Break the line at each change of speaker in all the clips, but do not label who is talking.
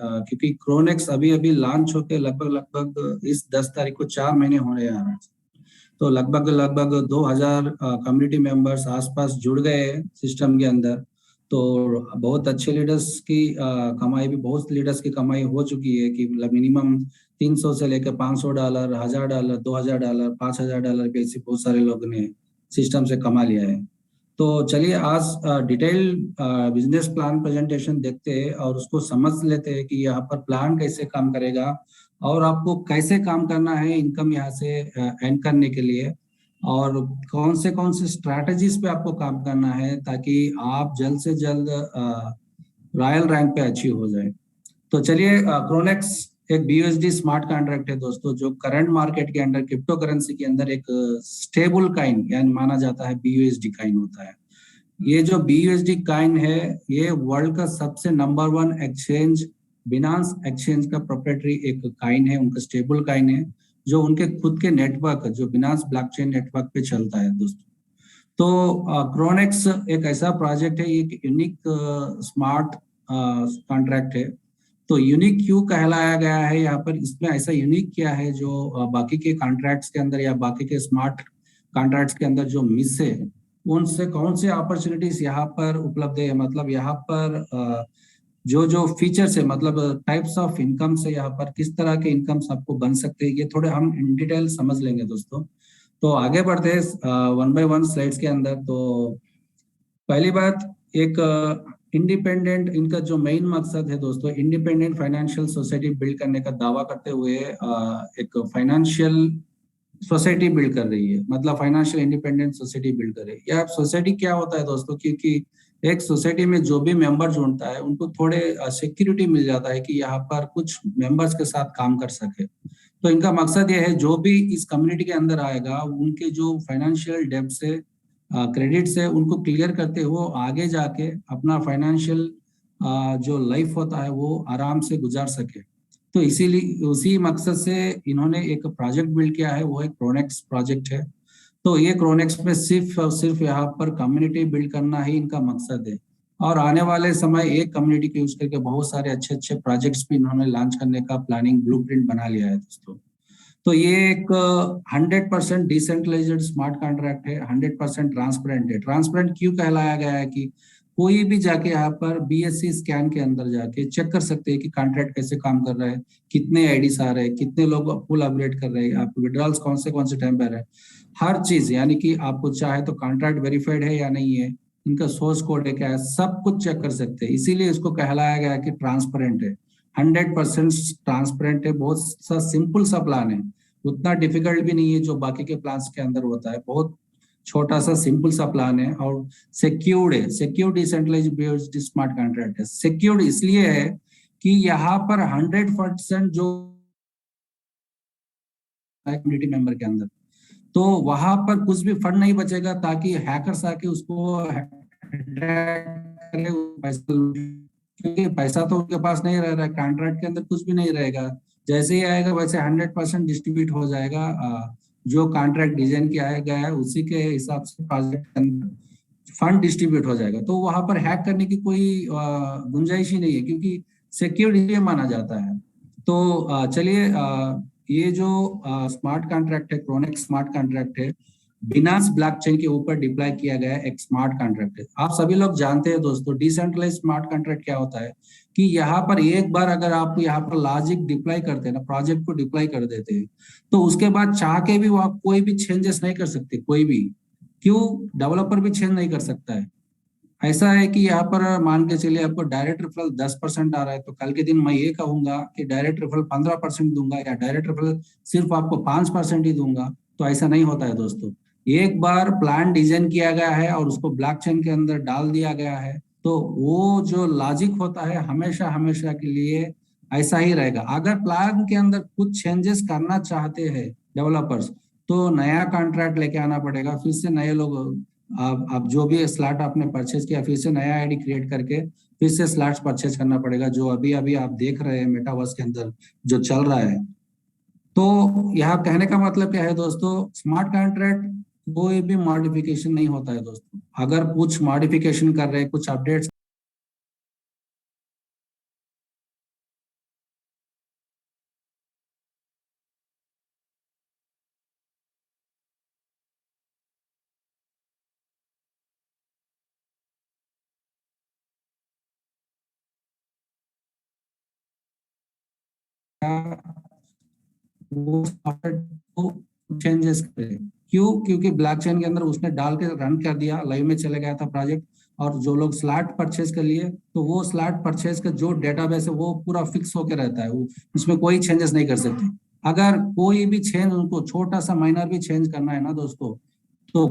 क्योंकि क्रोनेक्स अभी अभी लॉन्च होके लगभग लगभग इस 10 तारीख को 4 महीने होने आ रहे हैं। तो लगभग लगभग 2000 कम्युनिटी मेंबर्स आसपास जुड़ गए सिस्टम के अंदर। तो बहुत अच्छे लीडर्स की कमाई भी, बहुत लीडर्स की कमाई हो चुकी है कि मतलब मिनिमम 300 से लेकर $500, $1000, $2000, $5000 भी ऐसे बहुत सारे लोगों ने सिस्टम से कमा लिया है। तो चलिए आज डिटेल बिजनेस प्लान प्रेजेंटेशन देखते हैं और उसको समझ लेते हैं कि यहाँ पर प्लान कैसे काम करेगा और आपको कैसे काम करना है इनकम यहाँ से एंड करने के लिए, और कौन से स्ट्रैटेजीज पे आपको काम करना है ताकि आप जल्द से जल्द रॉयल रैंक पे अचीव हो जाए। तो चलिए, क्रोनेक्स एक BUSD स्मार्ट कॉन्ट्रैक्ट है दोस्तों, जो करंट मार्केट के अंदर क्रिप्टो करेंसी के अंदर एक स्टेबल काइन यानी माना जाता है, BUSD काइन होता है। ये जो BUSD काइन है ये वर्ल्ड का सबसे नंबर 1 एक्सचेंज, बिनांस एक्सचेंज का प्रोप्राइटरी एक काइन है, उनका स्टेबल काइन है जो उनके खुद के नेटवर्क जो बिनांस ब्लॉकचेन नेटवर्क पे चलता है दोस्तों। तो क्रोनेक्स एक ऐसा प्रोजेक्ट है, एक यूनिक स्मार्ट कॉन्ट्रैक्ट है। तो यूनिक क्यों कहलाया गया है यहाँ पर, इसमें ऐसा यूनिक क्या है जो बाकी के कॉन्ट्रैक्ट्स के अंदर या बाकी के स्मार्ट कॉन्ट्रैक्ट्स के अंदर जो मिस है, उनसे कौन से अपॉर्चुनिटीज यहाँ पर उपलब्ध है। मतलब यहाँ पर जो जो फीचर्स है, मतलब टाइप्स ऑफ इनकम से यहाँ पर किस तरह के इनकम्स आपको बन सकते हैं, ये थोड़े हम इन डिटेल समझ लेंगे दोस्तों। तो आगे बढ़ते हैं 1 बाय 1 स्लाइड्स के अंदर। तो पहली बात, एक इंडिपेंडेंट, इनका जो मेन मकसद है दोस्तों, इंडिपेंडेंट फाइनेंशियल सोसाइटी बिल्ड करने का दावा करते हुए एक फाइनेंशियल सोसाइटी बिल्ड कर रही है, मतलब फाइनेंशियल इंडिपेंडेंट सोसाइटी बिल्ड कर रही है। यह सोसाइटी क्या होता है दोस्तों, क्योंकि एक सोसाइटी में जो भी मेंबर जुड़ता है उनको थोड़े सिक्योरिटी मिल जाता है कि यहाँ पर कुछ मेंबर्स के साथ काम कर सके। तो इनका मकसद यह है जो भी इस कम्युनिटी के अंदर आएगा उनके जो फाइनेंशियल डेब्ट से, क्रेडिट से, उनको क्लियर करते हुए आगे जाके अपना फाइनेंशियल जो लाइफ होता है वो आराम से गुजार सके। तो इसीलिए उसी मकसद से इन्होंने एक प्रोजेक्ट बिल्ड किया है, वो एक क्रोनेक्स प्रोजेक्ट है। तो ये क्रोनेक्स में सिर्फ और सिर्फ यहाँ पर कम्युनिटी बिल्ड करना ही इनका मकसद है, और आने वाले समय एक कम्युनिटी के यूज करके बहुत सारे अच्छे अच्छे प्रोजेक्ट्स भी इन्होंने लॉन्च करने का प्लानिंग ब्लूप्रिंट बना लिया है दोस्तों। तो ये एक 100% डिसेंट्रलाइज्ड स्मार्ट कॉन्ट्रैक्ट है, 100% ट्रांसपेरेंट है। ट्रांसपेरेंट क्यों कहलाया गया है कि कोई भी जाके यहाँ पर BSC स्कैन के अंदर जाके चेक कर सकते हैं कि कॉन्ट्रैक्ट कैसे काम कर रहा है, कितने आईडीज आ रहे हैं, कितने लोग फुल अपग्रेड कर रहे हैं, आपको विड्रॉल्स कौन से टाइम पे आ रहे हैं, हर चीज। यानी कि आपको चाहे तो कॉन्ट्रैक्ट वेरीफाइड है या नहीं है, इनका सोर्स कोड है क्या है, सब कुछ चेक कर सकते हैं। इसीलिए इसको कहलाया गया है कि ट्रांसपेरेंट है, 100% ट्रांसपेरेंट है। बहुत सा सिंपल सा प्लान है, उतना डिफिकल्ट भी नहीं है जो बाकी के प्लान्स के अंदर होता है। बहुत छोटा सा सिंपल सा प्लान है और सिक्योर्ड है। सिक्योर्ड डिसेंट्रलाइज्ड स्मार्ट कॉन्ट्रैक्ट है। सिक्योर्ड इसलिए है कि यहाँ पर 100% जो कम्युनिटी मेंबर के अंदर, तो वहां पर कुछ भी फंड नहीं बचेगा ताकि हैकर्स आके उसको करे, पैसा क्योंकि पैसा तो उनके पास नहीं रह रहा है, कॉन्ट्रैक्ट के अंदर कुछ भी नहीं रहेगा। जैसे ही आएगा वैसे 100% डिस्ट्रीब्यूट हो जाएगा। जो कॉन्ट्रैक्ट डिजाइन किया गया है उसी के हिसाब से प्रोजेक्ट के अंदर फंड डिस्ट्रीब्यूट हो जाएगा। तो वहां पर हैक करने की कोई गुंजाइश ही नहीं है, क्योंकि सिक्योर इसलिए माना जाता है। तो चलिए, ये जो स्मार्ट कॉन्ट्रैक्ट है, क्रोनेक्स स्मार्ट कॉन्ट्रैक्ट है, बिनांस ब्लॉकचेन के ऊपर डिप्लॉय किया गया एक स्मार्ट कॉन्ट्रैक्ट है। आप सभी लोग जानते हैं दोस्तों, डिसेंट्रलाइज्ड स्मार्ट कॉन्ट्रैक्ट क्या होता है कि यहाँ पर एक बार अगर आप यहाँ पर लॉजिक डिप्लॉय करते हैं ना, प्रोजेक्ट को डिप्लॉय कर देते हैं, तो उसके बाद चाह के भी वो आप कोई भी चेंजेस नहीं कर सकते, कोई भी। क्यों? डेवलपर भी चेंज नहीं कर सकता है। ऐसा है कि यहाँ पर मान के चलिए आपको डायरेक्ट रेफरल 10% आ रहा है, तो कल के दिन मैं ये कहूंगा कि डायरेक्ट रेफरल 15% दूंगा या डायरेक्ट रेफरल सिर्फ आपको 5% ही दूंगा, तो ऐसा नहीं होता है दोस्तों। एक बार प्लान डिजाइन किया गया है और उसको ब्लॉकचेन के अंदर डाल दिया गया है, तो वो जो लॉजिक होता है हमेशा हमेशा के लिए ऐसा ही रहेगा। अगर प्लान के अंदर कुछ चेंजेस करना चाहते हैं डेवलपर्स, तो नया कॉन्ट्रैक्ट लेके आना पड़ेगा, फिर से नए लोग, आप जो भी स्लॉट आपने परचेज किया फिर से नया आईडी क्रिएट करके फिर से स्लॉट्स परचेज करना पड़ेगा, जो अभी अभी आप देख रहे हैं मेटावर्स के अंदर जो चल रहा है। तो यहाँ कहने का मतलब क्या है दोस्तों, स्मार्ट कॉन्ट्रैक्ट कोई भी मॉडिफिकेशन नहीं होता है दोस्तों। अगर कुछ मॉडिफिकेशन कर रहे हैं, कुछ अपडेट्स वो चेंजेस करे। क्यों? क्योंकि ब्लॉकचेन के अंदर उसने डाल के रन कर दिया, लाइव में चले गया था प्रोजेक्ट, और जो लोग स्लॉट परचेज कर लिए तो वो स्लॉट परचेज का जो डेटाबेस है वो पूरा फिक्स होके रहता है, वो उसमें कोई चेंजेस नहीं कर सकते। अगर कोई भी चेंज उनको छोटा सा माइनर भी चेंज करना है ना दोस्तों, तो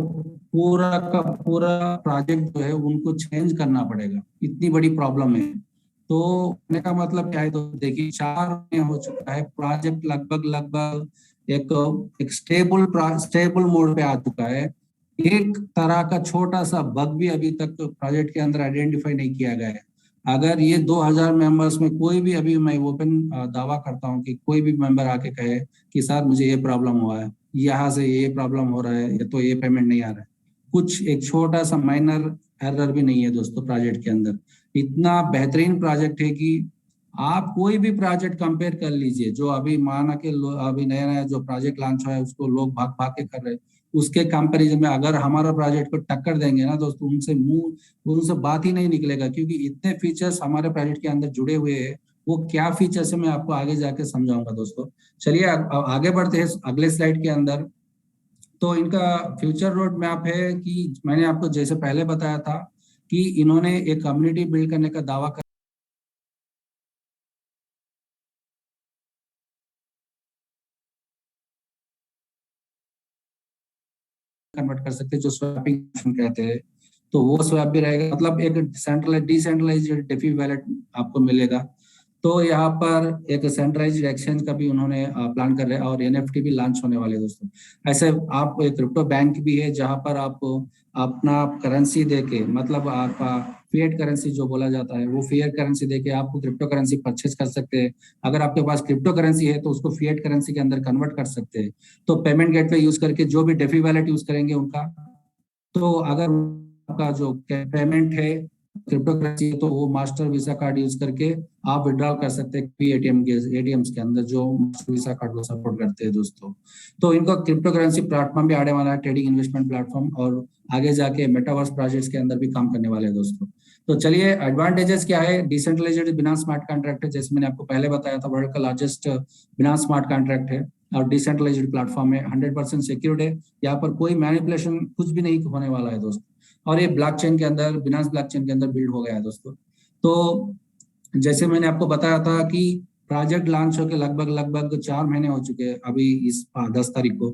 पूरा का पूरा प्रोजेक्ट जो है उनको चेंज करना पड़ेगा, इतनी बड़ी प्रॉब्लम है। तो कहने का मतलब क्या है, तो देखिए 4 महीने हो चुका है, प्रोजेक्ट लगभग लगभग एक स्टेबल मोड पे आ चुका है। एक तरह का छोटा सा बग भी अभी तक प्रोजेक्ट के अंदर आइडेंटिफाई नहीं किया गया है। अगर ये 2000 मेंबर्स में कोई भी, अभी मैं ओपन दावा करता हूँ कि कोई भी मेंबर आके कहे कि सर मुझे ये प्रॉब्लम हुआ है, यहाँ से ये प्रॉब्लम हो रहा है, तो ये पेमेंट नहीं आ रहा है, कुछ एक छोटा सा माइनर एरर भी नहीं है दोस्तों प्रोजेक्ट के अंदर। इतना बेहतरीन प्रोजेक्ट है कि आप कोई भी प्रोजेक्ट कंपेयर कर लीजिए, जो अभी माना के अभी नया नया जो प्रोजेक्ट लॉन्च हुआ है उसको लोग भाग भाग के कर रहे हैं, उसके कंपैरिजन में अगर हमारा प्रोजेक्ट को टक्कर देंगे ना दोस्तों, उनसे बात ही नहीं निकलेगा, क्योंकि इतने फीचर्स हमारे प्रोजेक्ट के अंदर जुड़े हुए हैं। वो क्या फीचर्स है मैं आपको आगे जाके समझाऊंगा दोस्तों। चलिए आगे बढ़ते हैं अगले स्लाइड के अंदर। तो इनका फ्यूचर रोड मैप है कि मैंने आपको जैसे पहले बताया था कि इन्होंने एक कम्युनिटी बिल्ड करने का दावा कन्वर्ट कर सकते हैं, जो स्वैपिंग कहते हैं, तो वो स्वैप भी रहेगा, मतलब एक डिसेंट्रलाइज्ड डेफी वैलेट आपको मिलेगा। तो यहाँ पर एक सेंट्रलाइज्ड एक्सचेंज का भी उन्होंने प्लान कर रहे हैं, और एनएफटी भी लॉन्च होने वाले दोस्तों। ऐसे आप एक क्रिप्टो बैंक भी है जहाँ पर आप अपना करेंसी देके, मतलब आपका फिएट करेंसी जो बोला जाता है, वो फिएट करेंसी देके आपको क्रिप्टो करेंसी परचेज कर सकते हैं। अगर आपके पास क्रिप्टो करेंसी है तो उसको फिएट करेंसी के अंदर कन्वर्ट कर सकते हैं। तो पेमेंट गेटवे यूज करके जो भी डेफी वैलेट यूज करेंगे उनका, तो अगर आपका जो पेमेंट है क्रिप्टो करेंसी, तो वो मास्टर वीसा कार्ड यूज करके आप विड्रॉल कर सकते हैं एटीएम्स के अंदर, जो मास्टर वीसा कार्ड को सपोर्ट करते हैं दोस्तों। तो इनको क्रिप्टो करेंसी प्लेटफॉर्म भी आने वाला है, ट्रेडिंग इन्वेस्टमेंट प्लेटफॉर्म, और आगे जाके मेटावर्स प्रोजेक्ट्स के अंदर भी काम करने वाले हैं दोस्तों। तो चलिए एडवांटेजेस क्या है। डिसेंट्रलाइज्ड बिना स्मार्ट कॉन्ट्रैक्ट है, जैसे मैंने आपको पहले बताया था, वर्ल्ड का लार्जेस्ट बिना स्मार्ट कॉन्ट्रैक्ट है, और डिसेंट्रलाइज्ड प्लेटफॉर्म है, 100% सिक्योर्ड है, यहाँ पर कोई मैनिपुलेशन कुछ भी नहीं होने वाला है दोस्तों। और ये ब्लॉकचेन के अंदर, बिनास ब्लॉकचेन के अंदर बिल्ड हो गया है दोस्तों। तो जैसे मैंने आपको बताया था कि प्रोजेक्ट लॉन्च होकर लगभग लगभग 4 महीने हो चुके हैं अभी इस 10 तारीख को।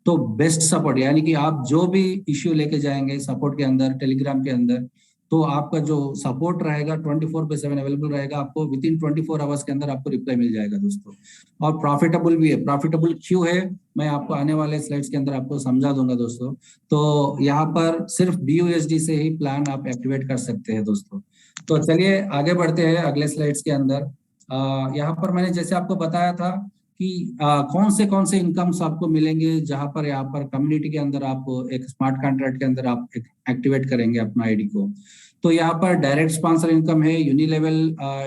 तो बेस्ट सपोर्ट, यानी कि आप जो भी इश्यू लेके जाएंगे सपोर्ट के अंदर, टेलीग्राम के अंदर, तो आपका जो सपोर्ट रहेगा 24/7 अवेलेबल रहेगा, आपको विद इन 24 आवर्स के अंदर आपको रिप्लाई मिल जाएगा दोस्तों। और प्रॉफिटेबल भी है। प्रॉफिटेबल क्यों है मैं आपको आने वाले स्लाइड्स के अंदर आपको समझा दूंगा दोस्तों। तो यहाँ पर सिर्फ BUSD से ही प्लान आप एक्टिवेट कर सकते हैं दोस्तों। तो चलिए आगे बढ़ते हैं अगले स्लाइड्स के अंदर। यहाँ पर मैंने जैसे आपको बताया था कि कौन से इनकम्स आपको मिलेंगे, जहां पर यहाँ पर कम्युनिटी के अंदर आप एक स्मार्ट कॉन्ट्रैक्ट के अंदर आप एक्टिवेट करेंगे अपना आईडी को। तो यहाँ पर डायरेक्ट स्पॉन्सर इनकम है, यूनिलेवल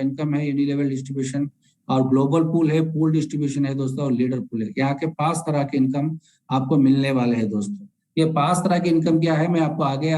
इनकम है, यूनिलेवल डिस्ट्रीब्यूशन, और ग्लोबल पूल है, पूल डिस्ट्रीब्यूशन है दोस्तों, और लीडर पूल है। यहाँ के 5 तरह के इनकम आपको मिलने वाले हैं दोस्तों। ये 5 तरह की इनकम क्या है मैं आपको आगे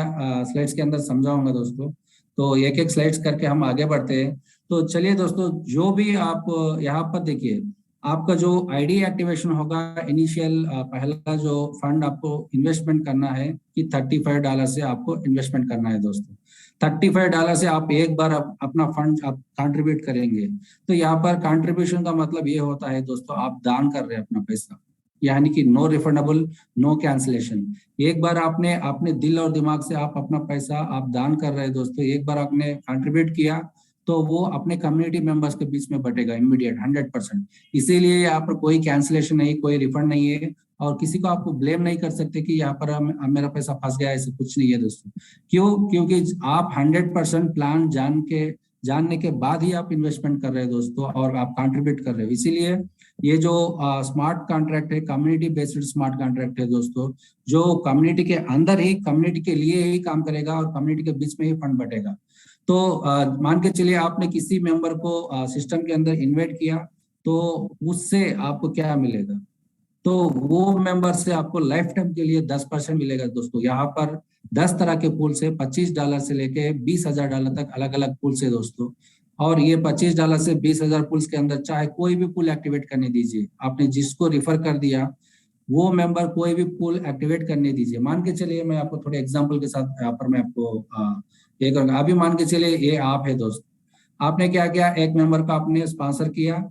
स्लाइड्स के अंदर समझाऊंगा दोस्तों। तो एक एक स्लाइड्स करके हम आगे बढ़ते हैं। तो चलिए दोस्तों, जो भी आप यहाँ पर देखिए, आपका जो आईडी एक्टिवेशन होगा, इनिशियल पहला जो फंड आपको इन्वेस्टमेंट करना है कि $35 से आपको इन्वेस्टमेंट करना है दोस्तों। $35 से आप एक बार अपना फंड आप कंट्रीब्यूट करेंगे। तो यहाँ पर कंट्रीब्यूशन का मतलब ये होता है दोस्तों, आप दान कर रहे हैं अपना पैसा, यानी कि नो रिफंडेबल, नो कैंसिलेशन। एक बार आपने अपने दिल और दिमाग से आप अपना पैसा आप दान कर रहे हैं दोस्तों, एक बार आपने कंट्रीब्यूट किया तो वो अपने कम्युनिटी मेंबर्स के बीच में बटेगा इमीडिएट 100%। इसीलिए यहाँ पर कोई कैंसिलेशन नहीं, कोई रिफंड नहीं है, और किसी को आप ब्लेम नहीं कर सकते कि यहाँ पर मेरा पैसा फंस गया, ऐसे कुछ नहीं है दोस्तों। क्यों? क्योंकि आप 100% प्लान जानने के बाद ही आप इन्वेस्टमेंट कर रहे हैं दोस्तों, और आप कंट्रीब्यूट कर रहे हो। इसीलिए ये जो स्मार्ट कॉन्ट्रैक्ट है, कम्युनिटी बेस्ड स्मार्ट कॉन्ट्रैक्ट है दोस्तों, जो कम्युनिटी के अंदर ही, कम्युनिटी के लिए ही काम करेगा, और कम्युनिटी के बीच में ही फंड बटेगा। तो मान के चलिए आपने किसी मेंबर को सिस्टम के अंदर इन्वाइट किया, तो उससे आपको क्या मिलेगा? तो वो मेंबर से आपको लाइफ टाइम के लिए 10% मिलेगा दोस्तों। यहाँ पर 10 तरह के पूल से $25 से लेके $20,000 तक अलग अलग पूल से दोस्तों। और ये $25 से 20,000 पुल्स के अंदर चाहे कोई भी पुल एक्टिवेट करने दीजिए, आपने जिसको रिफर कर दिया वो मेंबर कोई भी पुल एक्टिवेट करने दीजिए। मान के चलिए, मैं आपको थोड़े एग्जांपल के साथ यहाँ पर मैं आपको ये करूंगा। अभी मान के चलिए ये आप है दोस्त, आपने क्या किया, एक मेंबर का आपने स्पॉन्सर किया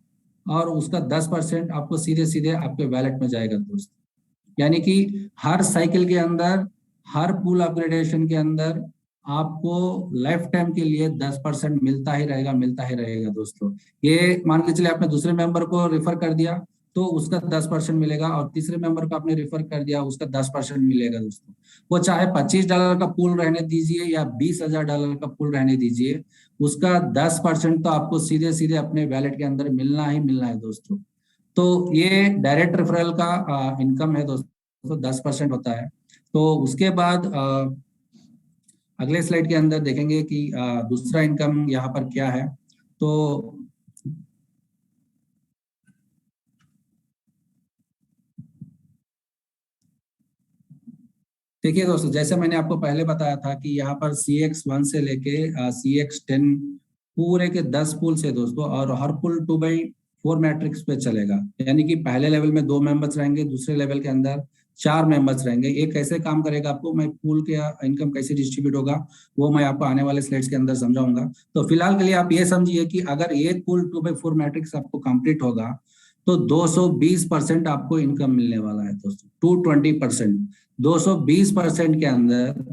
और उसका 10% आपको सीधे सीधे आपके वैलेट में जाएगा दोस्त। यानी कि हर साइकिल के अंदर, हर पुल अपग्रेडेशन के अंदर आपको लाइफ टाइम के लिए 10% मिलता ही रहेगा दोस्तों। ये मान के चलिए आपने दूसरे मेंबर को रिफर कर दिया तो उसका 10% मिलेगा, और तीसरे मेंबर को आपने रिफर कर दिया उसका 10% मिलेगा दोस्तों। वो चाहे $25 का पुल रहने दीजिए या $20,000 का पुल रहने दीजिए, उसका 10% तो आपको सीधे सीधे अपने वैलेट के अंदर मिलना ही मिलना है दोस्तों। तो ये डायरेक्ट रेफरल का इनकम है दोस्तों, 10% होता है। तो उसके बाद अगले स्लाइड के अंदर देखेंगे कि दूसरा इनकम यहाँ पर क्या है। तो देखिए दोस्तों, जैसे मैंने आपको पहले बताया था कि यहाँ पर CX1 से लेके CX10 पूरे के 10 पुल्स है दोस्तों, और हर पुल 2/4 मैट्रिक्स पे चलेगा। यानी कि पहले लेवल में 2 मेंबर्स रहेंगे, दूसरे लेवल के अंदर 4 मेंबर्स रहेंगे। ये कैसे काम करेगा, आपको मैं पुल के इनकम कैसे डिस्ट्रीब्यूट होगा वो मैं आपको आने वाले स्लाइड्स के अंदर समझाऊंगा। तो फिलहाल के लिए आप ये समझिए कि अगर एक पुल 2/4 मैट्रिक्स आपको कंप्लीट होगा तो 220% आपको इनकम मिलने वाला है दोस्तों। 220%, 220% के अंदर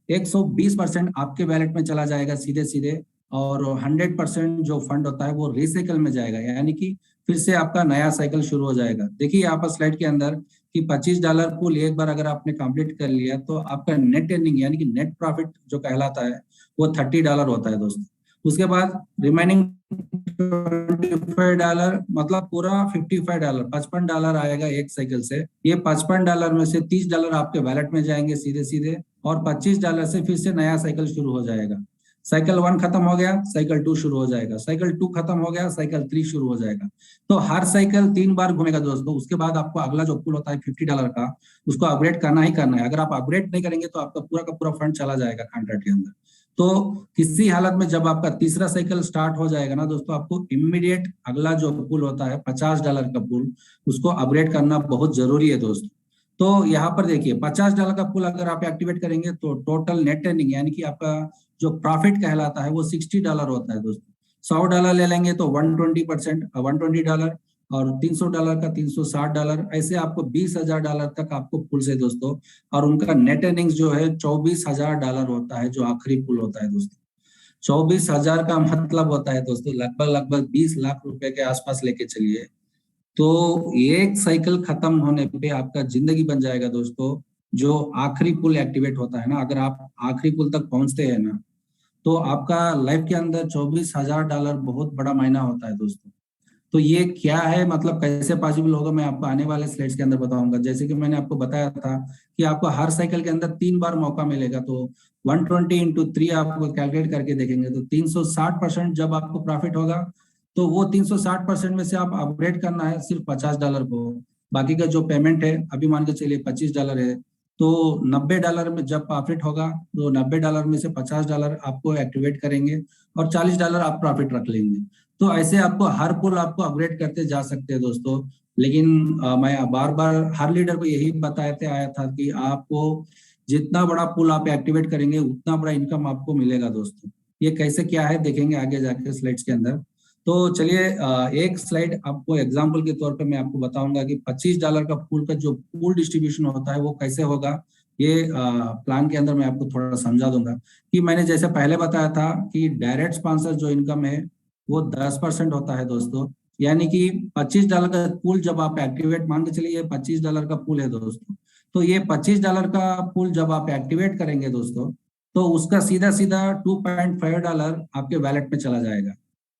120% आपके वैलेट में चला जाएगा सीधे सीधे, और 100% जो फंड होता है वो रिसाइकल में जाएगा। यानी कि फिर से आपका नया साइकिल शुरू हो जाएगा। देखिए यहाँ पर स्लाइड के अंदर कि $25 पुल एक बार अगर आपने कंप्लीट कर लिया तो आपका नेट अर्निंग यानी कि नेट प्रॉफिट जो कहलाता है वो $30 होता है दोस्तों। उसके बाद रिमेनिंग $25, मतलब पूरा $55, $55 आएगा एक साइकिल से। ये $55 में से $30 आपके वैलेट में जाएंगे सीधे सीधे, और $25 से फिर से नया साइकिल शुरू हो जाएगा। साइकिल 1 खत्म हो गया, साइकिल 2 शुरू हो जाएगा, साइकिल 2 खत्म हो गया, साइकिल 3 शुरू हो जाएगा। तो हर साइकिल 3 बार घूमेगा दोस्तों। उसके बाद आपको अगला जो पुल होता है $50 का, उसको अपग्रेड करना ही करना है। अगर आप अपग्रेड नहीं करेंगे तो आपका पूरा का पूरा फंड चला जाएगा कॉन्ट्रैक्ट के अंदर। तो किसी हालत में जब आपका तीसरा साइकिल स्टार्ट हो जाएगा ना दोस्तों, आपको इमीडिएट अगला जो पुल होता है $50 का पुल, उसको अपग्रेड करना बहुत जरूरी है दोस्तों। तो यहाँ पर देखिए $50 का पुल अगर आप एक्टिवेट करेंगे तो टोटल नेट अर्निंग यानी कि आपका जो प्रॉफिट कहलाता है वो $60 होता है दोस्तों। $100 ले लेंगे तो 120%, $120, और $300 का $360, ऐसे आपको $20,000 तक आपको पुल से दोस्तों। और उनका नेट अर्निंग्स जो है $24,000 होता है, जो आखिरी पुल होता है दोस्तों। 24,000 का मतलब होता है दोस्तों लगभग लगभग 20 लाख रुपए के आसपास लेके चलिए। तो एक साइकिल खत्म होने पे आपका जिंदगी बन जाएगा दोस्तों। जो आखिरी पुल एक्टिवेट होता है ना, अगर आप आखिरी पुल तक पहुंचते हैं ना, तो आपका लाइफ के अंदर $24,000 बहुत बड़ा मायना होता है दोस्तों। तो ये क्या है, मतलब कैसे पॉसिबल होगा, मैं आपको आने वाले स्लाइड्स के अंदर बताऊंगा। जैसे कि मैंने आपको बताया था कि आपको हर साइकिल के अंदर 3 बार मौका मिलेगा। तो 120 इंटू 3 आपको कैलकुलेट करके देखेंगे तो 360% जब आपको प्रॉफिट होगा, तो वो 360% में से आप अपग्रेड करना है सिर्फ $50 को। बाकी का जो पेमेंट है, अभी मान के चलिए $25 है, तो $90 में जब प्रॉफिट होगा तो $90 में से $50 आपको एक्टिवेट करेंगे और $40 आप प्रॉफिट रख लेंगे। तो ऐसे आपको हर पुल आपको अपग्रेड करते जा सकते हैं दोस्तों। लेकिन मैं बार बार हर लीडर को यही बताते आया था कि आपको जितना बड़ा पुल आप एक्टिवेट करेंगे उतना बड़ा इनकम आपको मिलेगा दोस्तों। ये कैसे क्या है देखेंगे आगे जाके स्लाइड्स के अंदर। तो चलिए एक स्लाइड आपको एग्जाम्पल के तौर पे मैं आपको बताऊंगा कि $25 का पुल का जो पुल डिस्ट्रीब्यूशन होता है वो कैसे होगा। ये प्लान के अंदर मैं आपको थोड़ा समझा दूंगा कि मैंने जैसे पहले बताया था कि डायरेक्ट स्पॉन्सर जो इनकम है वो 10% होता है दोस्तों। यानी कि $25 का पुल जब आप एक्टिवेट, मान के चलिए $25 का पुल है दोस्तों, तो ये $25 का पुल जब आप एक्टिवेट करेंगे दोस्तों, तो उसका सीधा सीधा $2.5 आपके वैलेट में चला जाएगा।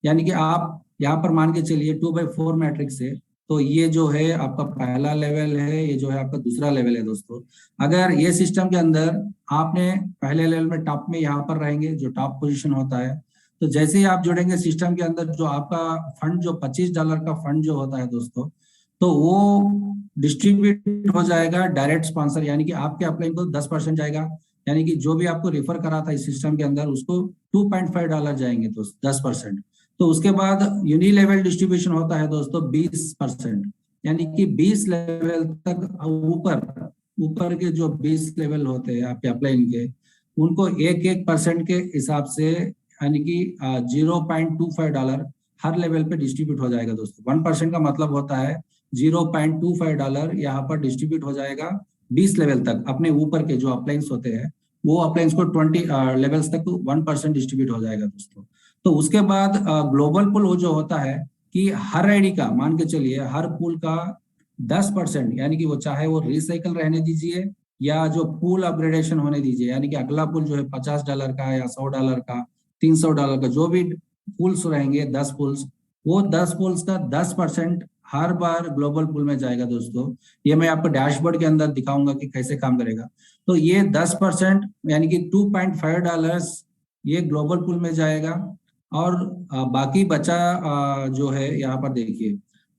यानी कि आप यहाँ पर मान के चलिए 2/4 मैट्रिक्स है, तो ये जो है आपका पहला लेवल है, ये जो है आपका दूसरा लेवल है दोस्तों। अगर ये सिस्टम के अंदर आपने पहले लेवल में टॉप में यहाँ पर रहेंगे, जो टॉप पोजीशन होता है, तो जैसे ही आप जुड़ेंगे सिस्टम के अंदर, जो आपका फंड जो $25 का फंड जो होता है दोस्तों, तो वो डिस्ट्रीब्यूट हो जाएगा डायरेक्ट स्पॉन्सर, यानी कि आपके अपलाइन को 10% जाएगा। यानी कि जो भी आपको रेफर करा था इस सिस्टम के अंदर उसको $2.5 जाएंगे दोस्त, 10%। तो उसके बाद यूनिलेवल डिस्ट्रीब्यूशन होता है दोस्तों 20%, यानी कि 20 लेवल तक ऊपर ऊपर के जो 20 लेवल होते हैं आपके अपलाइन के, उनको 1% के हिसाब से, यानी कि $0.25 हर लेवल पे डिस्ट्रीब्यूट हो जाएगा दोस्तों। 1% का मतलब होता है $0.25 यहाँ पर डिस्ट्रीब्यूट हो जाएगा 20 लेवल तक। अपने ऊपर के जो अपलाइंस होते हैं वो अपलाइंस को 20 लेवल्स तक 1% डिस्ट्रीब्यूट हो जाएगा दोस्तों। तो उसके बाद ग्लोबल पुल जो होता है कि हर आईडी का, मान के चलिए हर पुल का 10%, यानी कि वो चाहे वो रिसाइकल रहने दीजिए या जो पुल अपग्रेडेशन होने दीजिए, यानी कि अगला पुल जो है $50 का या $100 का, $300 का, जो भी पुल्स रहेंगे 10 पुल्स, वो 10 पुल्स का 10% हर बार ग्लोबल पुल में जाएगा दोस्तों। ये मैं आपको डैशबोर्ड के अंदर दिखाऊंगा कि कैसे काम करेगा। तो ये 10% यानी कि $2.5 ये ग्लोबल पुल में जाएगा। और बाकी बचा जो है यहाँ पर देखिए,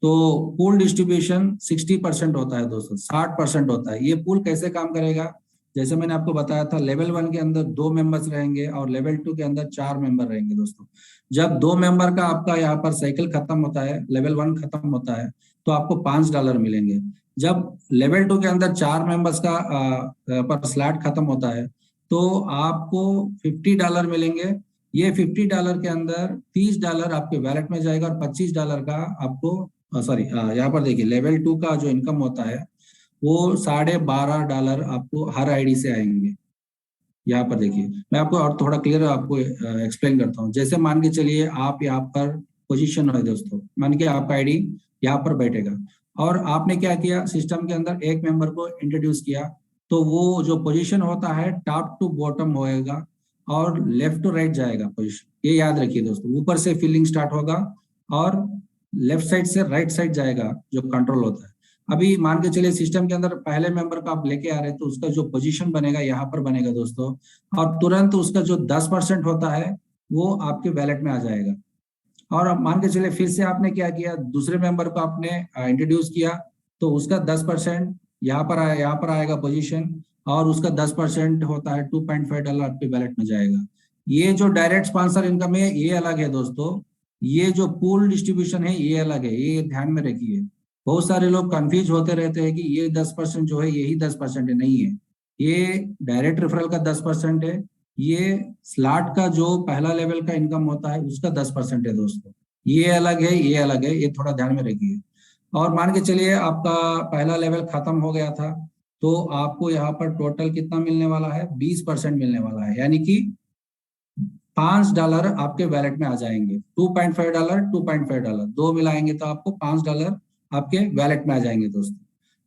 तो पूल डिस्ट्रीब्यूशन 60% होता है दोस्तों, 60% होता है। ये पूल कैसे काम करेगा, जैसे मैंने आपको बताया था, लेवल 1 के अंदर 2 मेंबर्स रहेंगे और लेवल 2 के अंदर 4 मेंबर रहेंगे दोस्तों। जब 2 मेंबर का आपका यहाँ पर साइकिल खत्म होता है, लेवल 1 खत्म होता है, तो आपको $5 मिलेंगे। जब लेवल 2 के अंदर 4 मेंबर्स का पर स्लॉट खत्म होता है, तो आपको $50 मिलेंगे। ये $50 के अंदर $30 आपके वैलेट में जाएगा और $25 का आपको, सॉरी यहाँ पर देखिए, लेवल 2 का जो इनकम होता है वो $12.5 आपको हर आईडी से आएंगे। यहाँ पर देखिए, मैं आपको और थोड़ा क्लियर आपको एक्सप्लेन करता हूँ। जैसे मान के चलिए आप यहाँ पर पोजीशन है दोस्तों, मान के आपका आईडी यहाँ पर बैठेगा और आपने क्या किया, सिस्टम के अंदर एक मेंबर को इंट्रोड्यूस किया, तो वो जो पोजीशन होता है टॉप टू बॉटम होएगा और लेफ्ट टू राइट जाएगा पोजीशन। ये याद रखिए दोस्तों, ऊपर से फिलिंग स्टार्ट होगा और लेफ्ट साइड से राइट साइड जाएगा जो कंट्रोल होता है। अभी मान के चलिए सिस्टम के अंदर पहले मेंबर को आप लेके आ रहे हैं, तो उसका जो पोजीशन बनेगा यहाँ पर बनेगा दोस्तों, और तुरंत उसका जो 10% होता है वो आपके वैलेट में आ जाएगा। और अब मान के चलिए फिर से आपने क्या किया, दूसरे मेंबर को आपने इंट्रोड्यूस किया, तो उसका 10% यहाँ पर आया, यहाँ पर आएगा पोजीशन, और उसका 10% होता है $2.5 आपके वैलेट में जाएगा। ये जो डायरेक्ट स्पॉन्सर इनकम है ये अलग है दोस्तों, ये जो पूल डिस्ट्रीब्यूशन है ये अलग है, ये ध्यान में रखिए। बहुत सारे लोग कंफ्यूज होते रहते हैं कि ये 10% जो है यही 10% है, नहीं है। ये डायरेक्ट रेफरल का 10% है, ये स्लॉट का जो पहला लेवल का इनकम होता है उसका 10% है दोस्तों। ये अलग है, ये अलग है, ये थोड़ा ध्यान में रखिए। और मान के चलिए आपका पहला लेवल खत्म हो गया था, तो आपको यहाँ पर टोटल कितना मिलने वाला है, 20% मिलने वाला है, यानी कि $5 आपके वैलेट में आ जाएंगे। $2.5 दो मिलाएंगे तो आपको $5 आपके वैलेट में आ जाएंगे दोस्तों।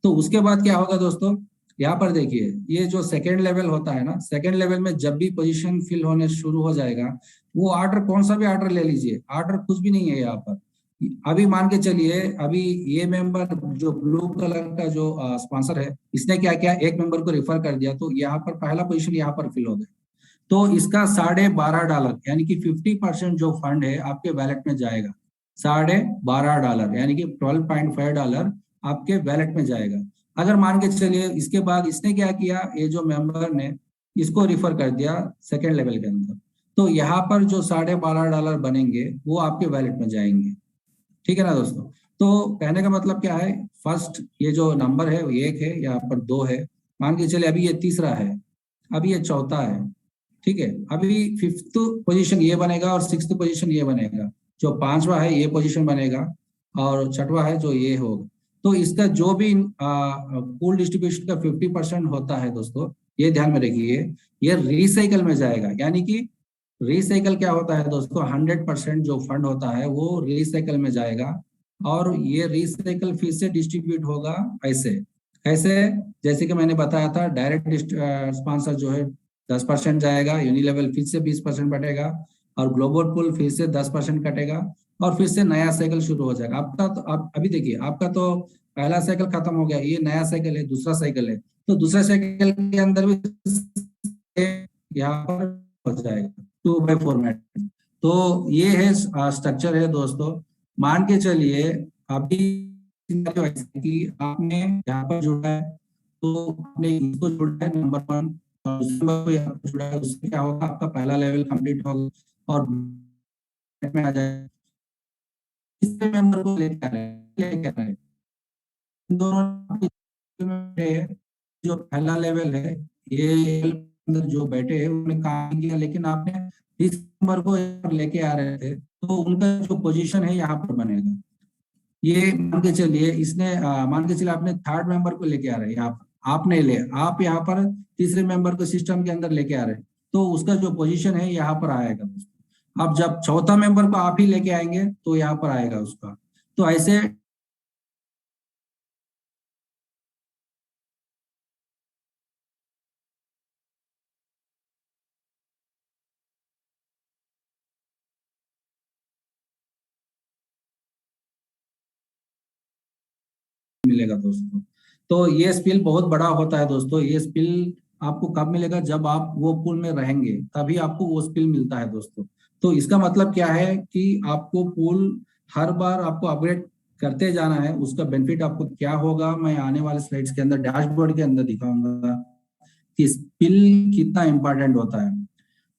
तो उसके बाद क्या होगा दोस्तों, यहाँ पर देखिए, ये जो सेकेंड लेवल होता है ना, सेकेंड लेवल में जब भी पोजीशन फिल होने शुरू हो जाएगा, वो ऑर्डर कौन सा भी ऑर्डर ले लीजिए, ऑर्डर कुछ भी नहीं है यहाँ पर। अभी मान के चलिए, अभी ये मेंबर जो ब्लू कलर का जो स्पॉन्सर है, इसने क्या किया, एक मेंबर को रेफर कर दिया, तो यहाँ पर पहला पोजीशन यहाँ पर फिल हो गया, तो इसका $12.5 यानी कि 50% जो फंड है आपके वैलेट में जाएगा। $12.5 यानी कि $12.5 आपके वैलेट में जाएगा। अगर मान के चलिए इसके बाद इसने क्या किया, ये जो मेंबर ने इसको रिफर कर दिया सेकेंड लेवल के अंदर, तो यहाँ पर जो $12.5 बनेंगे वो आपके वैलेट में जाएंगे। ठीक है ना दोस्तों। तो कहने का मतलब क्या है, फर्स्ट ये जो नंबर है वो 1 है, यहाँ पर 2 है, मान के चलिए अभी ये तीसरा है, अभी ये चौथा है, ठीक है। अभी 5th पोजीशन ये बनेगा और 6th पोजीशन ये बनेगा, जो 5वां है ये पोजीशन बनेगा और 6वां है जो ये होगा। तो इसका जो भी पूल डिस्ट्रीब्यूशन का 50% होता है दोस्तों, ये ध्यान में रखिए, ये रिसाइकल में जाएगा। यानी कि रिसाइकल क्या होता है दोस्तों, 100% जो फंड होता है वो रिसाइकल में जाएगा, और ये रिसाइकल फिर से डिस्ट्रीब्यूट होगा ऐसे ऐसे, जैसे कि मैंने बताया था, डायरेक्ट स्पॉन्सर जो है 10% जाएगा, यूनिलेवल फिर से 20% बटेगा, और ग्लोबल पुल फिर से 10% कटेगा, और फिर से नया साइकिल शुरू हो जाएगा आपका। तो आप अभी देखिए, आपका तो पहला साइकिल खत्म हो गया, ये नया साइकिल है, दूसरा साइकिल है, तो दूसरे साइकिल के अंदर भी यहाँ पर हो जाएगा 2x4 फॉर्मेट। तो ये है स्ट्रक्चर है दोस्तों। मान के चलिए अभी कि आपने यहाँ पर जुड़ा है, तो आपने इसको जुड़ा है नंबर 1, और दूसरे नंबर को यहाँ पर जुड़ा है, उससे क्या होगा, आपका पहला लेवल कंप्लीट होगा और में आ जाए। तीसरे मेंबर को लेके आ रहे हैं। दोनों जो पहला लेवल है, ये अंदर जो बैठे हैं उन्होंने काम किया, लेकिन आपने 30 नंबर को लेके आ रहे थे, तो उनका जो पोजीशन है यहाँ पर बनेगा। ये मान के चलिए, इसने मान के चलिए आपने थर्ड मेंबर को लेके आ रहे हैं यहाँ पर, आपने ले आप यहाँ पर तीसरे मेंबर को सिस्टम के अंदर लेके आ रहे हैं, तो उसका जो पोजीशन है यहाँ पर आएगा दोस्तों। अब जब चौथा मेंबर को आप ही लेके आएंगे तो यहाँ पर आएगा उसका। तो ऐसे मिलेगा दोस्तों। तो ये स्पिल बहुत बड़ा होता है दोस्तों। ये स्पिल आपको कब मिलेगा? जब आप वो पूल में रहेंगे तभी आपको वो स्पिल मिलता है दोस्तों। तो इसका मतलब क्या है कि आपको पूल हर बार आपको अपग्रेड करते जाना है। उसका बेनिफिट आपको क्या होगा, मैं आने वाले स्लाइड्स के अंदर डैशबोर्ड के अंदर दिखाऊंगा कि स्पिल कितना इंपॉर्टेंट होता है।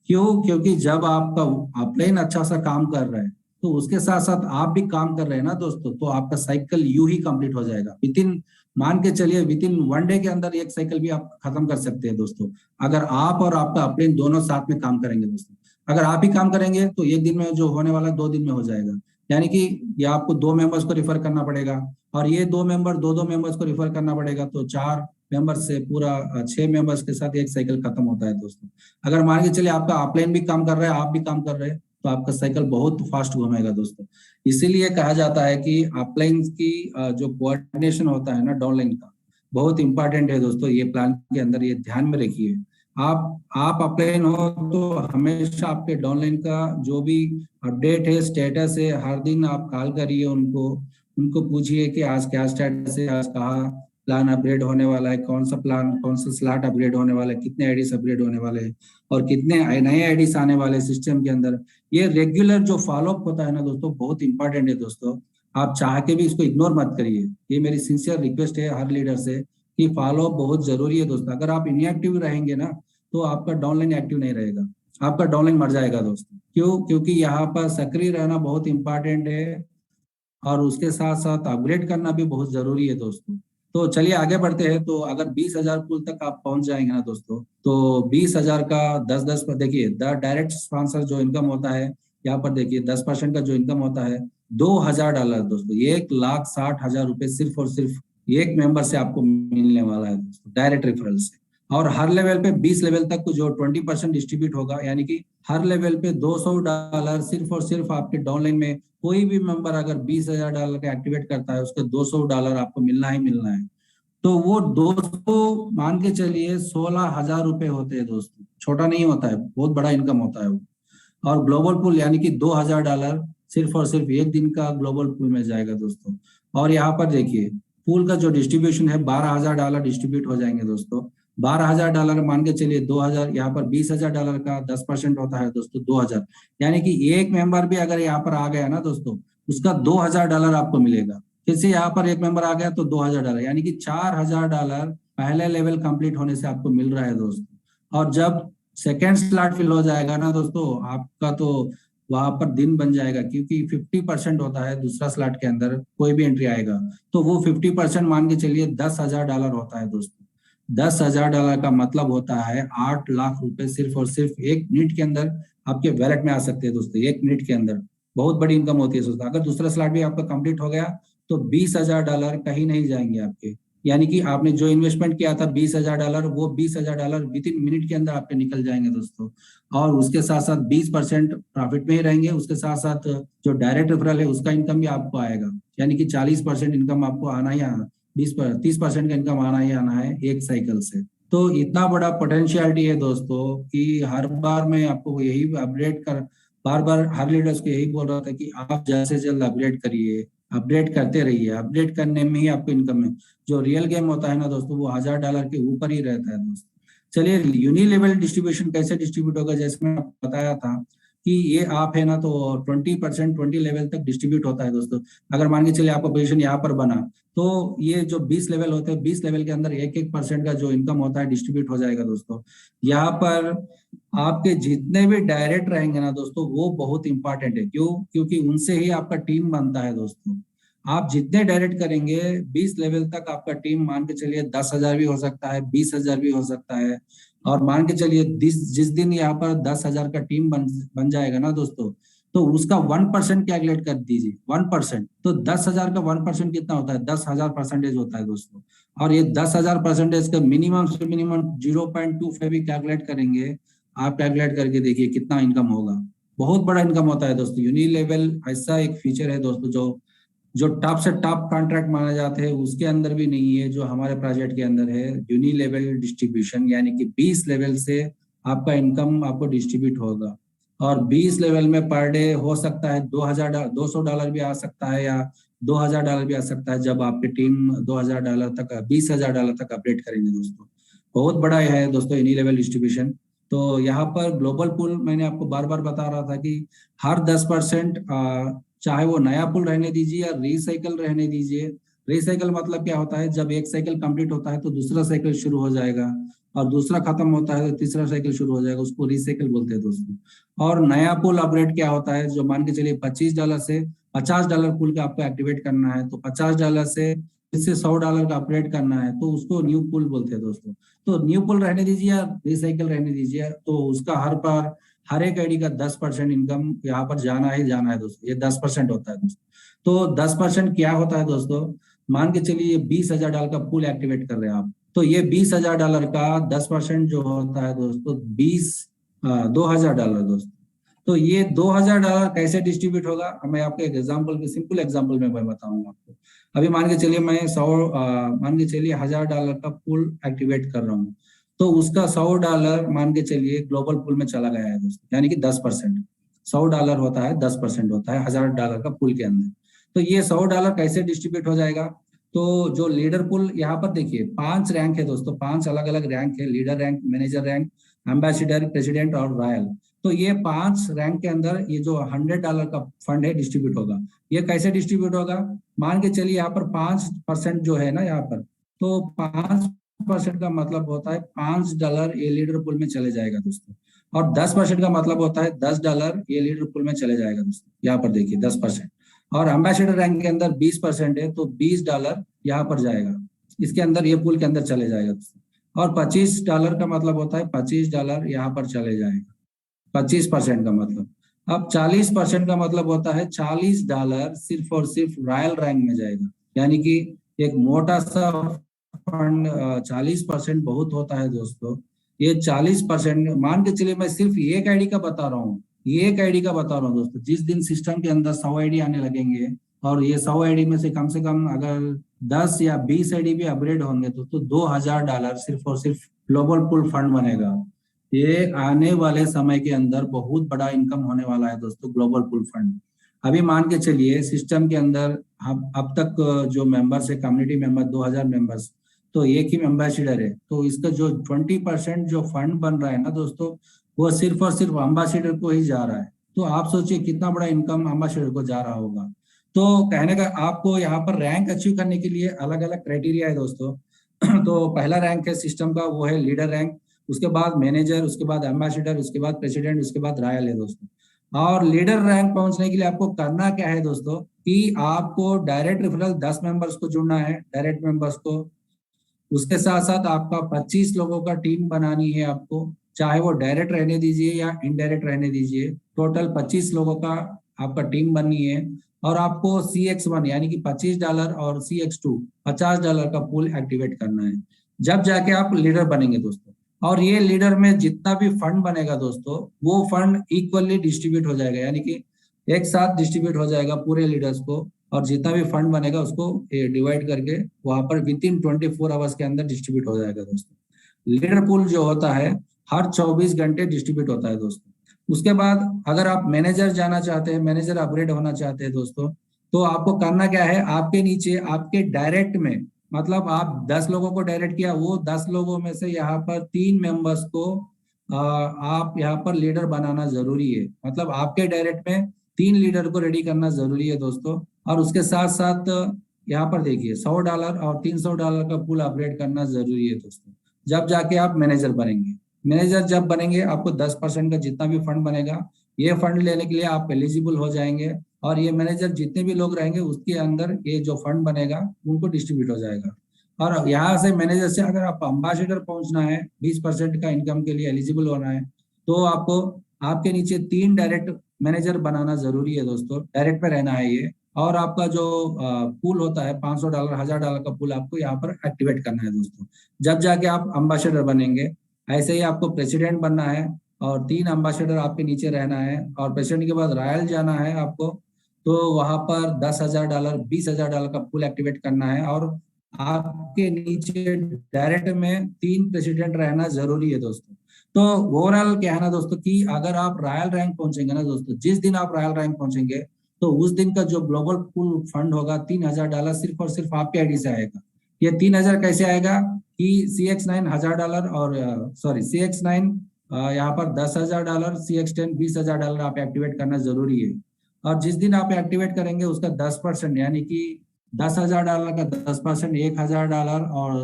क्यों? क्योंकि जब आपका अपलाइन अच्छा सा काम कर रहा है तो उसके साथ साथ आप भी काम कर रहे हैं ना दोस्तों, तो आपका साइकिल यूं ही कंप्लीट हो जाएगा। विद इन, मान के चलिए विद इन 1 डे के अंदर एक साइकिल भी आप खत्म कर सकते हैं दोस्तों, अगर आप और आपका अपलाइन दोनों साथ में काम करेंगे दोस्तों। अगर आप ही काम करेंगे तो एक दिन में जो होने वाला है 2 दिन में हो जाएगा। यानी कि ये आपको 2 मेंबर्स को रिफर करना पड़ेगा, और ये 2 मेंबर 2 मेंबर्स को रिफर करना पड़ेगा, तो 4 मेंबर्स से पूरा 6 मेंबर्स के साथ एक साइकिल खत्म होता है दोस्तों। अगर मान के चलिए आपका अपलाइन भी काम कर रहा है, आप भी काम कर रहे हैं, तो आपका साइकिल बहुत फास्ट घूमेगा दोस्तों। इसीलिए कहा जाता है कि अपलाइन की जो कोऑर्डिनेशन होता है ना डाउनलाइन का, बहुत इंपॉर्टेंट है दोस्तों। ये प्लान के अंदर ये ध्यान में रखिए। आप अपलाइन हो तो हमेशा आपके डाउनलाइन का जो भी अपडेट है, स्टेटस है, हर दिन आप कॉल करिए उनको, उनको पूछिए कि आज क्या स्टेटस है, आज कहाँ प्लान अपग्रेड होने वाला है, कौन सा प्लान, कौन सा स्लॉट अपग्रेड होने वाला है, कितने आईडीज अपग्रेड होने वाले हैं, और कितने नए आईडीज आने वाले सिस्टम के अंदर। ये रेगुलर जो फॉलोअप होता है ना दोस्तों, बहुत इंपॉर्टेंट है दोस्तों। आप चाह के भी इसको इग्नोर मत करिए। ये मेरी सिंसियर रिक्वेस्ट है हर लीडर से कि फॉलोअप बहुत जरूरी है दोस्तों। अगर आप इनएक्टिव रहेंगे ना तो आपका डाउनलाइन एक्टिव नहीं रहेगा, आपका डाउनलाइन मर जाएगा दोस्तों। क्यों? क्योंकि यहाँ पर सक्रिय रहना बहुत इंपॉर्टेंट है, और उसके साथ साथ अपग्रेड करना भी बहुत जरूरी है दोस्तों। तो चलिए आगे बढ़ते हैं। तो अगर 20,000 पुल तक आप पहुंच जाएंगे ना दोस्तों, तो 20,000 का 10-10 पर देखिए, द डायरेक्ट स्पॉन्सर जो इनकम होता है यहाँ पर देखिए 10% का जो इनकम होता है $2,000 दोस्तों, 1,60,000 सिर्फ और सिर्फ एक मेंबर से आपको मिलने वाला है दोस्तों, डायरेक्ट रेफरल से। और हर लेवल पे 20 लेवल तक जो 20% डिस्ट्रीब्यूट होगा, यानी कि हर लेवल पे $200 सिर्फ और सिर्फ आपके डाउनलाइन में कोई भी मेंबर अगर $20,000 का एक्टिवेट करता है, उसके $200 आपको मिलना ही मिलना है। तो वो 200 मान के चलिए ₹16,000 होते हैं दोस्तों, छोटा नहीं होता है, बहुत बड़ा इनकम होता है वो। और ग्लोबल पूल यानी कि $2,000 सिर्फ और सिर्फ एक दिन का ग्लोबल पूल में जाएगा दोस्तों। और यहाँ पर देखिए पूल का जो डिस्ट्रीब्यूशन है, $12,000 डिस्ट्रीब्यूट हो जाएंगे दोस्तों। $12,000 मान के चलिए 2,000, यहाँ पर $20,000 का 10% होता है दोस्तों, 2,000। यानी कि एक मेंबर भी अगर यहाँ पर आ गया ना दोस्तों, उसका $2,000 आपको मिलेगा। फिर से यहाँ पर एक मेंबर आ गया तो $2,000, यानी कि $4,000 पहले लेवल कंप्लीट होने से आपको मिल रहा है दोस्तों। और जब सेकेंड स्लॉट फिल हो जाएगा ना दोस्तों, आपका तो वहां पर दिन बन जाएगा, क्योंकि 50% होता है दूसरा स्लॉट के अंदर कोई भी एंट्री आएगा, तो वो 50% मान के चलिए $10,000 होता है दोस्तों। $10,000 का मतलब होता है 8 लाख सिर्फ और सिर्फ 1 मिनट के अंदर आपके वैलेट में आ सकते हैं दोस्तों, 1 मिनट के अंदर। बहुत बड़ी इनकम होती है दोस्तों। अगर दूसरा स्लॉट भी आपका कंप्लीट हो गया तो $20,000 कहीं नहीं जाएंगे आपके। यानी कि आपने जो इन्वेस्टमेंट किया था $20,000, वो $20,000 विद इन मिनट के अंदर आपके निकल जाएंगे दोस्तों। और उसके साथ साथ 20% प्रॉफिट में ही रहेंगे। उसके साथ साथ जो डायरेक्ट रेफरल है उसका इनकम भी आपको आएगा, यानी कि 40% इनकम आपको आना ही आना, 30% का इनकम आना ही आना है एक साइकिल से। तो इतना बड़ा पोटेंशियलिटी है दोस्तों कि हर बार मैं आपको यही अपडेट कर, बार बार हर लीडर्स को यही बोल रहा था कि आप जल्द से जल्द अपग्रेड करिए, अपडेट करते रहिए। अपडेट करने में ही आपको इनकम है। जो रियल गेम होता है ना दोस्तों, वो $1,000 के ऊपर ही रहता है दोस्तों। चलिए यूनि लेवल डिस्ट्रीब्यूशन कैसे डिस्ट्रीब्यूट होगा, जैसे मैं आपको बताया था कि ये आप है ना तो 20% 20 लेवल तक डिस्ट्रीब्यूट होता है दोस्तों। अगर मान के चलिए आपका पोजीशन यहाँ पर बना तो ये जो 20 लेवल होते हैं 20 लेवल के अंदर 1-1% का जो इनकम होता है डिस्ट्रीब्यूट हो जाएगा दोस्तों। यहाँ पर आपके जितने भी डायरेक्ट रहेंगे ना दोस्तों वो बहुत इंपॉर्टेंट है। क्यों? क्योंकि उनसे ही आपका टीम बनता है दोस्तों। आप जितने डायरेक्ट करेंगे 20 लेवल तक आपका टीम मान के चलिए 10,000 भी हो सकता है, 20,000 भी हो सकता है। और मान के चलिए जिस दिन यहाँ पर 10,000 का टीम बन जाएगा ना दोस्तों, तो उसका 1% कैलकुलेट कर दीजिए। 1% तो 10,000 का 1% कितना होता है? 10,000% होता है दोस्तों। और ये 10,000% का मिनिमम से मिनिमम 0.25 भी कैलकुलेट करेंगे, आप कैलकुलेट करके देखिए कितना इनकम होगा। बहुत बड़ा इनकम होता है दोस्तों। यूनिलेवल ऐसा एक फीचर है दोस्तों जो टॉप से टॉप कॉन्ट्रैक्ट माना जाते हैं उसके अंदर भी नहीं है, जो हमारे प्रोजेक्ट के अंदर है। यूनिलेवल डिस्ट्रीब्यूशन यानी कि 20 लेवल से आपका इनकम आपको डिस्ट्रीब्यूट होगा। और 20 लेवल में पर डे हो सकता है $200 भी आ सकता है या $2,000 भी आ सकता है, जब आपकी टीम $2,000 तक $20,000 तक अपडेट करेंगे दोस्तों। बहुत बड़ा है दोस्तों यूनिलेवल डिस्ट्रीब्यूशन। तो यहाँ पर ग्लोबल पूल मैंने आपको बार बार बता रहा था कि हर 10%, चाहे वो नया पुल रहने दीजिए या रिसाइकल रहने दीजिए। रिसाइकल मतलब क्या होता है? जब एक साइकिल कंप्लीट होता है तो दूसरा साइकिल शुरू हो जाएगा, और दूसरा खत्म होता है तो तीसरा साइकिल शुरू हो जाएगा, उसको रिसाइकल बोलते हैं दोस्तों। और नया पुल अपग्रेड क्या होता है? जो मान के चलिए $25 से $50 पुल का आपको एक्टिवेट करना है, तो $50 से $100 का अपग्रेड करना है तो उसको न्यू पुल बोलते हैं दोस्तों। तो न्यू पुल रहने दीजिए या रिसाइकल रहने दीजिए, तो उसका हर एक आईडी का 10% इनकम यहाँ पर जाना ही जाना है दोस्तों। ये 10% होता है दोस्तों। तो 10% क्या होता है दोस्तों? मान के चलिए $20,000 का पूल एक्टिवेट कर रहे हैं आप, तो ये $20,000 का 10% जो होता है दोस्तों 2,000 डॉलर दोस्तों। तो ये $2,000 कैसे डिस्ट्रीब्यूट होगा? मैं आपको एक एग्जाम्पल के सिंपल एग्जाम्पल में मैं बताऊंगा आपको। अभी मान के चलिए मैं मान के चलिए $1,000 का पूल एक्टिवेट कर रहा हूँ, तो उसका $100 मान के चलिए ग्लोबल पूल में चला गया है दोस्तों, यानी कि 10%। $100 होता है, 10% होता है $1,000 का पूल के अंदर। तो ये $100 कैसे डिस्ट्रीब्यूट हो जाएगा? तो जो लीडर पूल यहाँ पर देखिए 5 रैंक है दोस्तों, 5 अलग अलग रैंक है। Leader rank, manager rank, ambassador, president और रॉयल। तो ये 5 रैंक के अंदर ये जो $100 का फंड है डिस्ट्रीब्यूट होगा। ये कैसे डिस्ट्रीब्यूट होगा? मान के चलिए यहाँ पर 5% जो है ना यहाँ पर, तो 5% का मतलब होता है $5 ये लीडर पूल में चले जाएगा दोस्तों। और 10% का मतलब होता है $10 ये लीडर पूल में चले जाएगा दोस्तों। यहाँ पर देखिए 10%। और एम्बेसडर रैंक के अंदर 20% है, तो $20 यहाँ पर जाएगा, इसके अंदर ये पूल के अंदर चले जाएगा दोस्तों। और $25 का मतलब होता है $25 यहाँ पर चले जाएगा, 25% का मतलब। अब 40% का मतलब होता है $40 सिर्फ और सिर्फ रॉयल रैंक में जाएगा। यानी कि एक मोटा सा फंड, 40% बहुत होता है दोस्तों। ये 40% मान के चलिए, मैं सिर्फ एक आईडी का बता रहा हूँ, ये एक आईडी का बता रहा हूँ दोस्तों। जिस दिन सिस्टम के अंदर 100 आईडी आने लगेंगे, और ये 100 आईडी में से कम अगर 10 या 20 आईडी भी अपग्रेड होंगे तो $2,000 सिर्फ और सिर्फ ग्लोबल पूल फंड बनेगा। ये आने वाले समय के अंदर बहुत बड़ा इनकम होने वाला है दोस्तों, ग्लोबल पूल फंड। अभी मान के चलिए सिस्टम के अंदर अब तक जो मेंबर्स है, कम्युनिटी मेंबर 2,000 मेंबर्स, तो एक ही एम्बेसडर है। तो इसका जो 20% जो फंड बन रहा है ना दोस्तों, वो सिर्फ और सिर्फ एम्बेसडर को ही जा रहा है। तो आप सोचिए कितना बड़ा इनकम एम्बेसडर को जा रहा होगा। तो कहने का आपको यहाँ पर रैंक अचीव करने के लिए अलग अलग क्राइटेरिया है दोस्तों। तो पहला रैंक है सिस्टम का, वो है लीडर रैंक। उसके बाद मैनेजर, उसके बाद एम्बेसडर, उसके बाद प्रेसिडेंट, उसके बाद रॉयल है दोस्तों। और लीडर रैंक पहुंचने के लिए आपको करना क्या है दोस्तों, कि आपको डायरेक्ट रेफरल 10 मेंबर्स को जुड़ना है, डायरेक्ट मेंबर्स को। उसके साथ साथ आपका 25 लोगों का टीम बनानी है आपको, चाहे वो डायरेक्ट रहने दीजिए या इनडायरेक्ट रहने दीजिए। टोटल 25 लोगों का आपका टीम बननी है। और आपको CX1 यानी कि $25 और CX2 $50 का पूल एक्टिवेट करना है, जब जाके आप लीडर बनेंगे दोस्तों। और ये लीडर में जितना भी फंड बनेगा दोस्तों, वो फंड इक्वली डिस्ट्रीब्यूट हो जाएगा, यानी कि एक साथ डिस्ट्रीब्यूट हो जाएगा पूरे लीडर्स को। और जितना भी फंड बनेगा उसको डिवाइड करके वहां पर विदिन 24 आवर्स के अंदर डिस्ट्रीब्यूट हो जाएगा दोस्तों। लीडर पूल जो होता है हर 24 घंटे डिस्ट्रीब्यूट होता है दोस्तों। उसके बाद अगर आप मैनेजर जाना चाहते हैं, मैनेजर अपग्रेड होना चाहते हैं दोस्तों, तो आपको करना क्या है, आपके नीचे आपके डायरेक्ट में, मतलब आप 10 लोगों को डायरेक्ट किया, वो 10 लोगों में से यहाँ पर 3 मेंबर्स को आप यहाँ पर लीडर बनाना जरूरी है। मतलब आपके डायरेक्ट में 3 लीडर को रेडी करना जरूरी है दोस्तों। और उसके साथ साथ यहाँ पर देखिए $100 और $300 का पूल अपग्रेड करना जरूरी है दोस्तों, जब जाके आप मैनेजर बनेंगे। मैनेजर जब बनेंगे आपको 10% का जितना भी फंड बनेगा, ये फंड लेने के लिए आप एलिजिबल हो जाएंगे। और ये मैनेजर जितने भी लोग रहेंगे उसके अंदर ये जो फंड बनेगा उनको डिस्ट्रीब्यूट हो जाएगा। और यहाँ से मैनेजर से अगर आप अम्बासिडर पहुंचना है, 20% का इनकम के लिए एलिजिबल होना है, तो आपको आपके नीचे 3 डायरेक्ट मैनेजर बनाना जरूरी है दोस्तों। डायरेक्ट पे रहना है ये। और आपका जो पूल होता है $500 $1000 का पूल आपको यहाँ पर एक्टिवेट करना है दोस्तों, जब जाके आप अम्बासिडर बनेंगे। ऐसे ही आपको प्रेसिडेंट बनना है और 3 अम्बासिडर आपके नीचे रहना है। और प्रेसिडेंट के बाद रॉयल जाना है आपको, तो वहां पर $10,000 $20,000 का पूल एक्टिवेट करना है। और आपके नीचे डायरेक्ट में 3 प्रेसिडेंट रहना जरूरी है दोस्तों। तो ओवरऑल क्या है ना दोस्तों, कि अगर आप रॉयल रैंक पहुंचेंगे ना दोस्तों, जिस दिन आप रॉयल रैंक पहुंचेंगे तो उस दिन का जो ग्लोबल पूल फंड होगा $3,000 सिर्फ और सिर्फ आपके आईडी से आएगा। ये 3,000 कैसे आएगा कि CX9 $1,000 और सॉरी CX9 यहाँ पर $10,000, CX10 $20,000 आप एक्टिवेट करना जरूरी है। और जिस दिन आप एक्टिवेट करेंगे उसका 10% यानी कि $10,000 का 10% $1,000 और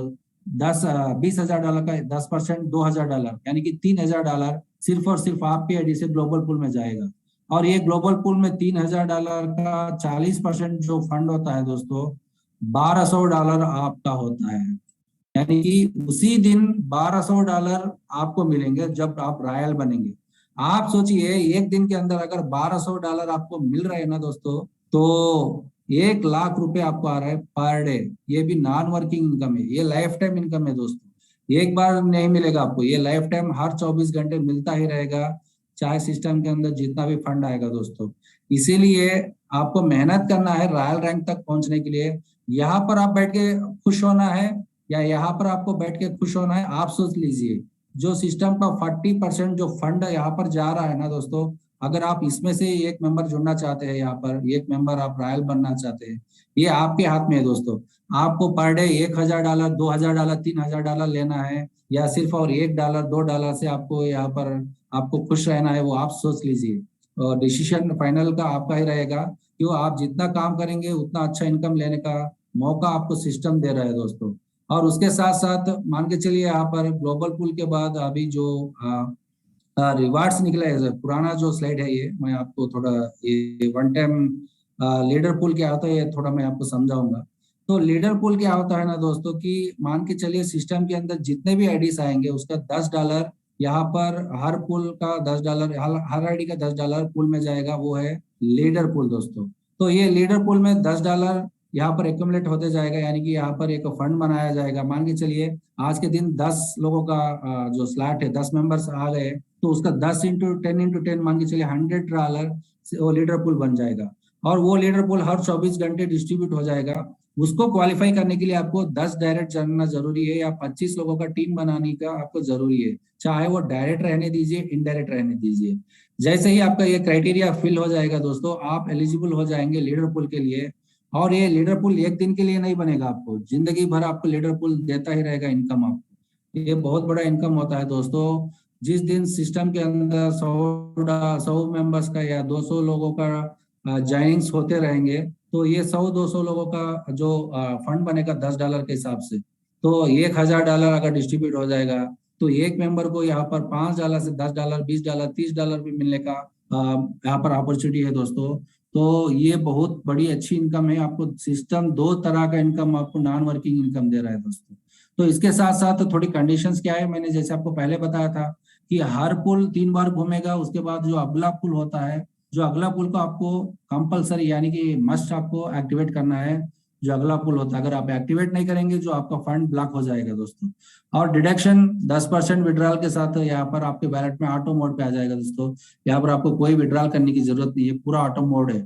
20,000 का 10% $2,000 यानी कि $3,000 सिर्फ और सिर्फ आपके आईडी से ग्लोबल पूल में जाएगा। और ये ग्लोबल पूल में $3,000 का 40% जो फंड होता है दोस्तों, $1,200 आपका होता है। यानी कि उसी दिन $1,200 आपको मिलेंगे जब आप रॉयल बनेंगे। आप सोचिए एक दिन के अंदर अगर $1,200 आपको मिल रहे हैं ना दोस्तों, तो 1,00,000 रुपए आपको आ रहा है पर डे। ये भी नॉन वर्किंग इनकम है, ये लाइफ टाइम इनकम है दोस्तों। एक बार नहीं मिलेगा आपको, ये लाइफ टाइम हर 24 घंटे मिलता ही रहेगा, चाहे सिस्टम के अंदर जितना भी फंड आएगा दोस्तों। इसीलिए आपको मेहनत करना है रॉयल रैंक तक पहुंचने के लिए। यहाँ पर आप बैठ के खुश होना है या यहाँ पर आपको बैठ के खुश होना है, आप सोच लीजिए। जो सिस्टम का 40% जो फंड यहाँ पर जा रहा है ना दोस्तों, अगर आप इसमें से एक मेंबर जुड़ना चाहते हैं, यहाँ पर एक मेंबर आप रॉयल बनना चाहते हैं, ये आपके हाथ में है दोस्तों। आपको पर डे $1,000 $2,000 $3,000 लेना है, या सिर्फ और $1 $2 से आपको यहाँ पर आपको खुश रहना है, वो आप सोच लीजिए। और डिसीजन फाइनल का आपका ही रहेगा, क्यों आप जितना काम करेंगे उतना अच्छा इनकम लेने का मौका आपको सिस्टम दे रहा है दोस्तों। और उसके साथ साथ मान के चलिए यहाँ पर ग्लोबल पूल के बाद अभी जो रिवार्ड्स निकला है, पुराना जो स्लाइड है ये मैं आपको थोड़ा, ये वन टाइम लीडर पूल क्या होता है ये थोड़ा मैं आपको समझाऊंगा। तो लीडर पूल क्या होता है ना दोस्तों, कि मान के चलिए सिस्टम के अंदर जितने भी आईडीज आएंगे उसका $10 यहाँ पर हर पूल का $10 हर आईडी का $10 पूल में जाएगा, वो है लीडर पूल दोस्तों। तो ये लीडर पूल में $10 यहाँ पर एक्यूमुलेट होते जाएगा, यानी कि यहाँ पर एक फंड बनाया जाएगा। मान के चलिए आज के दिन 10 लोगों का जो स्लॉट है, 10 मेंबर्स आ गए, तो उसका 10 × 10 मान के चलिए $100 से वो लीडर पूल बन जाएगा। और वो लीडर पूल हर 24 घंटे डिस्ट्रीब्यूट हो जाएगा। उसको क्वालिफाई करने के लिए आपको 10 डायरेक्ट जानना जरूरी है, या 25 लोगों का टीम बनाने का आपको जरूरी है, चाहे वो डायरेक्ट रहने दीजिए इनडायरेक्ट रहने दीजिए। जैसे ही आपका ये क्राइटेरिया फिल हो जाएगा दोस्तों, आप एलिजिबल हो जाएंगे लीडर पूल के लिए। और ये लीडर पूल एक दिन के लिए नहीं बनेगा, आपको जिंदगी भर आपको लीडर पूल देता ही रहेगा इनकम आपको। ये बहुत बड़ा इनकम होता है दोस्तों। जिस दिन सिस्टम के अंदर 100 मेंबर्स का या 200 लोगों का ज्वाइनिंग्स होते रहेंगे, तो ये 100-200 लोगों का जो फंड बनेगा $10 के हिसाब से, तो $1,000 अगर डिस्ट्रीब्यूट हो जाएगा, तो एक मेंबर को यहाँ पर $5 से $10 $20 $30 भी मिलने का यहाँ पर अपॉर्चुनिटी है दोस्तों। तो ये बहुत बड़ी अच्छी इनकम है। आपको सिस्टम 2 तरह का इनकम आपको नॉन वर्किंग इनकम दे रहा है दोस्तों। तो इसके साथ साथ थोड़ी कंडीशंस क्या है, मैंने जैसे आपको पहले बताया था कि हर पुल 3 बार घूमेगा। उसके बाद जो अगला पुल होता है, जो अगला पुल को आपको कंपलसरी यानी कि मस्ट आपको एक्टिवेट करना है। जो अगला पुल होता है अगर आप एक्टिवेट नहीं करेंगे, जो आपका फंड ब्लॉक हो जाएगा दोस्तों। और डिडक्शन 10% विड्रॉल के साथ यहाँ पर आपके बैलेट में ऑटो मोड पे आ जाएगा दोस्तों। यहाँ पर आपको कोई विड्रॉल करने की जरूरत नहीं है, पूरा ऑटो मोड है।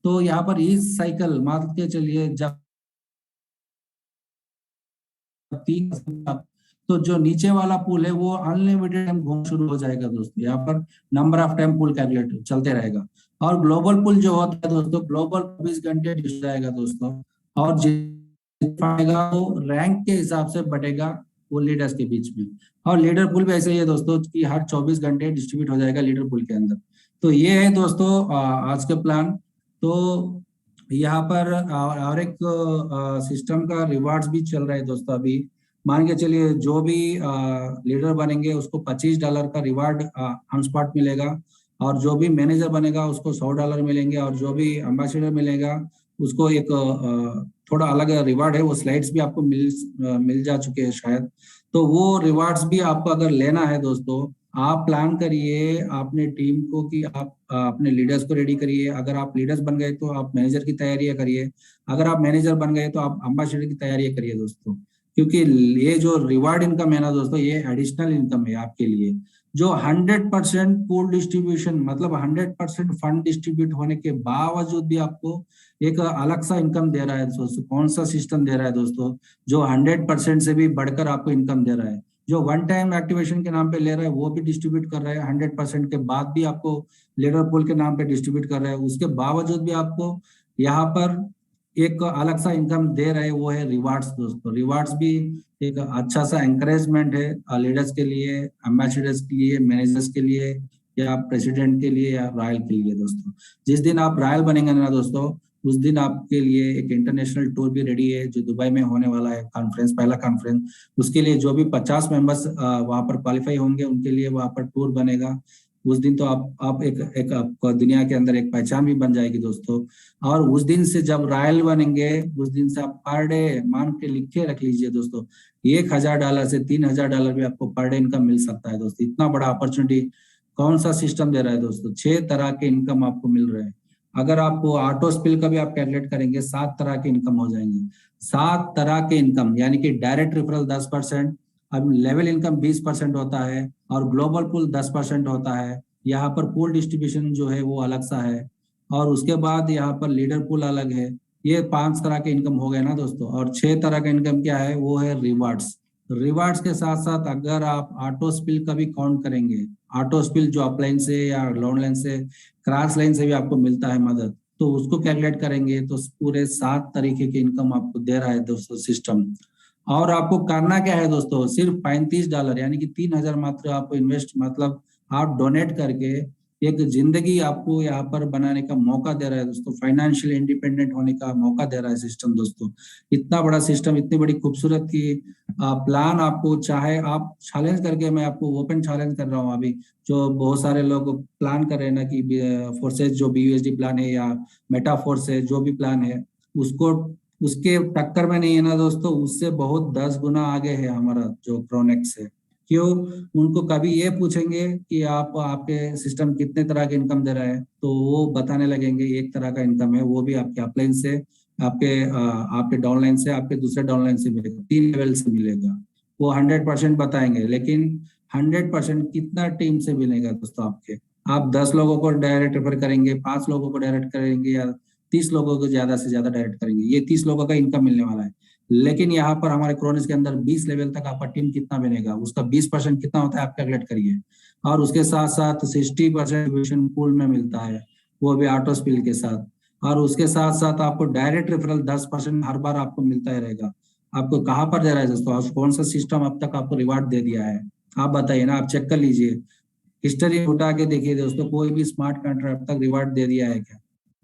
तो यहाँ पर इस साइकिल मान के चलिए जब 3, तो जो नीचे वाला पूल है वो अनलिमिटेड टाइम घूम शुरू हो जाएगा दोस्तों। यहाँ पर number of time pool calculate चलते रहेगा। और ग्लोबल पूल जो होता है दोस्तों, ग्लोबल 24 घंटे डिश जाएगा दोस्तों। और जितना वो रैंक के हिसाब से बटेगा, वो लीडर्स के बीच में। और लीडर पूल भी ऐसे ही है दोस्तों कि हर 24 घंटे डिस्ट्रीब्यूट हो जाएगा लीडर पूल के अंदर। तो ये है दोस्तों आज का प्लान। तो यहाँ पर और एक सिस्टम का रिवार्ड्स भी चल रहा है दोस्तों। अभी मान के चलिए जो भी लीडर बनेंगे उसको $25 का रिवार्ड ऑन स्पॉट मिलेगा, और जो भी मैनेजर बनेगा उसको $100 मिलेंगे, और जो भी एम्बेसडर मिलेगा उसको एक थोड़ा अलग रिवार्ड है। वो स्लाइड्स भी आपको मिल जा चुके हैं शायद। तो वो रिवार्ड्स भी आपको अगर लेना है दोस्तों, आप प्लान करिए अपने टीम को कि आप अपने लीडर्स को रेडी करिए। अगर आप लीडर्स बन गए तो आप मैनेजर की तैयारियां करिए, अगर आप मैनेजर बन गए तो आप एम्बेसडर की तैयारियां करिए दोस्तों। क्योंकि ये जो रिवार्ड इनकम है ना दोस्तों, ये एडिशनल इनकम है आपके लिए। जो 100% पूल डिस्ट्रीब्यूशन मतलब 100% फंड डिस्ट्रीब्यूट होने के बावजूद भी आपको एक अलग सा इनकम दे रहा है दोस्तों। कौन सा सिस्टम दे रहा है दोस्तों? जो 100% से भी बढ़कर आपको इनकम दे रहा है। जो वन टाइम एक्टिवेशन के नाम पे ले रहा है वो भी डिस्ट्रीब्यूट कर रहा है, 100% के बाद भी आपको लीडर पूल के नाम पे डिस्ट्रीब्यूट कर रहा है। उसके बावजूद भी आपको यहाँ पर एक अलग सा इनकम दे रहे हैं, वो है रिवार्ड्स दोस्तों। रिवार्ड्स भी एक अच्छा सा एंकरेजमेंट है लीडर्स के लिए, एम्बेसडर्स के लिए, मैनेजर्स के लिए, या प्रेसिडेंट के लिए, या रॉयल के लिए दोस्तों। जिस दिन आप रॉयल बनेंगे ना दोस्तों, उस दिन आपके लिए एक इंटरनेशनल टूर भी रेडी है जो दुबई में होने वाला है, कॉन्फ्रेंस, पहला कॉन्फ्रेंस। उसके लिए जो भी 50 मेंबर्स वहां पर क्वालिफाई होंगे उनके लिए वहां पर टूर बनेगा। उस दिन तो आप एक आपको दुनिया के अंदर एक पहचान भी बन जाएगी दोस्तों। और उस दिन से जब रॉयल बनेंगे, उस दिन से आप पर डे मान के लिख के रख लीजिए दोस्तों, $1,000 से $3,000 भी आपको पर डे इनकम मिल सकता है दोस्तों। इतना बड़ा अपॉर्चुनिटी कौन सा सिस्टम दे रहा है दोस्तों? 6 तरह के इनकम आपको मिल रहे हैं। अगर आपको ऑटो स्पिल का भी आप कैलकुलेट करेंगे, 7 तरह के इनकम हो जाएंगे। 7 तरह के इनकम, यानी कि डायरेक्ट रेफरल 10%, अब लेवल इनकम 20% होता है, और ग्लोबल पूल 10% होता है। यहाँ पर पूल डिस्ट्रीब्यूशन जो है वो अलग सा है, और उसके बाद यहाँ पर लीडर पूल अलग है। ये 5 तरह के इनकम हो गए ना दोस्तों। और 6 तरह का इनकम क्या है? वो है रिवार्ड्स। रिवार्ड्स के साथ साथ अगर आप ऑटो स्पिल का भी काउंट करेंगे, ऑटो स्पिल जो अपलाइन से या लोन लाइन से, क्रॉस लाइन से भी आपको मिलता है मदद, तो उसको कैलकुलेट करेंगे तो पूरे 7 तरीके की इनकम आपको दे रहा है दोस्तों सिस्टम। और आपको करना क्या है दोस्तों? सिर्फ $35 यानी कि 3,000 मात्र आपको इन्वेस्ट मतलब आप डोनेट करके एक जिंदगी आपको यहाँ पर बनाने का मौका दे रहा है दोस्तों। फाइनेंशियल इंडिपेंडेंट होने का मौका दे रहा है सिस्टम दोस्तों। इतना बड़ा सिस्टम, इतनी बड़ी खूबसूरत की प्लान आपको, चाहे आप चैलेंज करके, मैं आपको ओपन चैलेंज कर रहा हूँ अभी, जो बहुत सारे लोग प्लान कर रहे हैं ना कि फोर्सेज जो BUSD प्लान है या मेटा फोर्स है, जो भी प्लान है उसको, उसके टक्कर में नहीं है ना दोस्तों, उससे बहुत 10 गुना आगे है हमारा जो क्रोनेक्स है। क्यों? उनको कभी ये पूछेंगे कि आप आपके सिस्टम कितने तरह के इनकम दे रहा है, तो वो बताने लगेंगे एक तरह का इनकम है, वो भी आपके अपलाइन से, आपके डाउनलाइन से, आपके दूसरे डाउनलाइन से मिलेगा, 3 लेवल से मिलेगा। वो 100% बताएंगे, लेकिन 100% कितना टीम से मिलेगा दोस्तों आपके? आप 10 लोगों को डायरेक्ट रेफर करेंगे, 5 लोगों को डायरेक्ट करेंगे, या 30 लोगों को ज्यादा से ज्यादा डायरेक्ट करेंगे, ये 30 लोगों का इनकम मिलने वाला है। लेकिन यहाँ पर हमारे क्रोनिस के अंदर 20 लेवल तक आपका टीम कितना बनेगा, उसका 20% कितना होता है आप कैलकुलेट करिए। और उसके साथ साथ 60% पूल में मिलता है, वो भी ऑटो स्पिल के साथ। और उसके साथ साथ आपको डायरेक्ट रेफरल 10% हर बार आपको मिलता ही रहेगा। आपको कहाँ पर दे रहा है दोस्तों? कौन सा सिस्टम अब तक आपको रिवार्ड दे दिया है? आप बताइए ना, आप चेक कर लीजिए, हिस्ट्री उठा के देखिए दोस्तों, कोई भी स्मार्ट कॉन्ट्रैक्ट अब तक रिवार्ड दे दिया है क्या?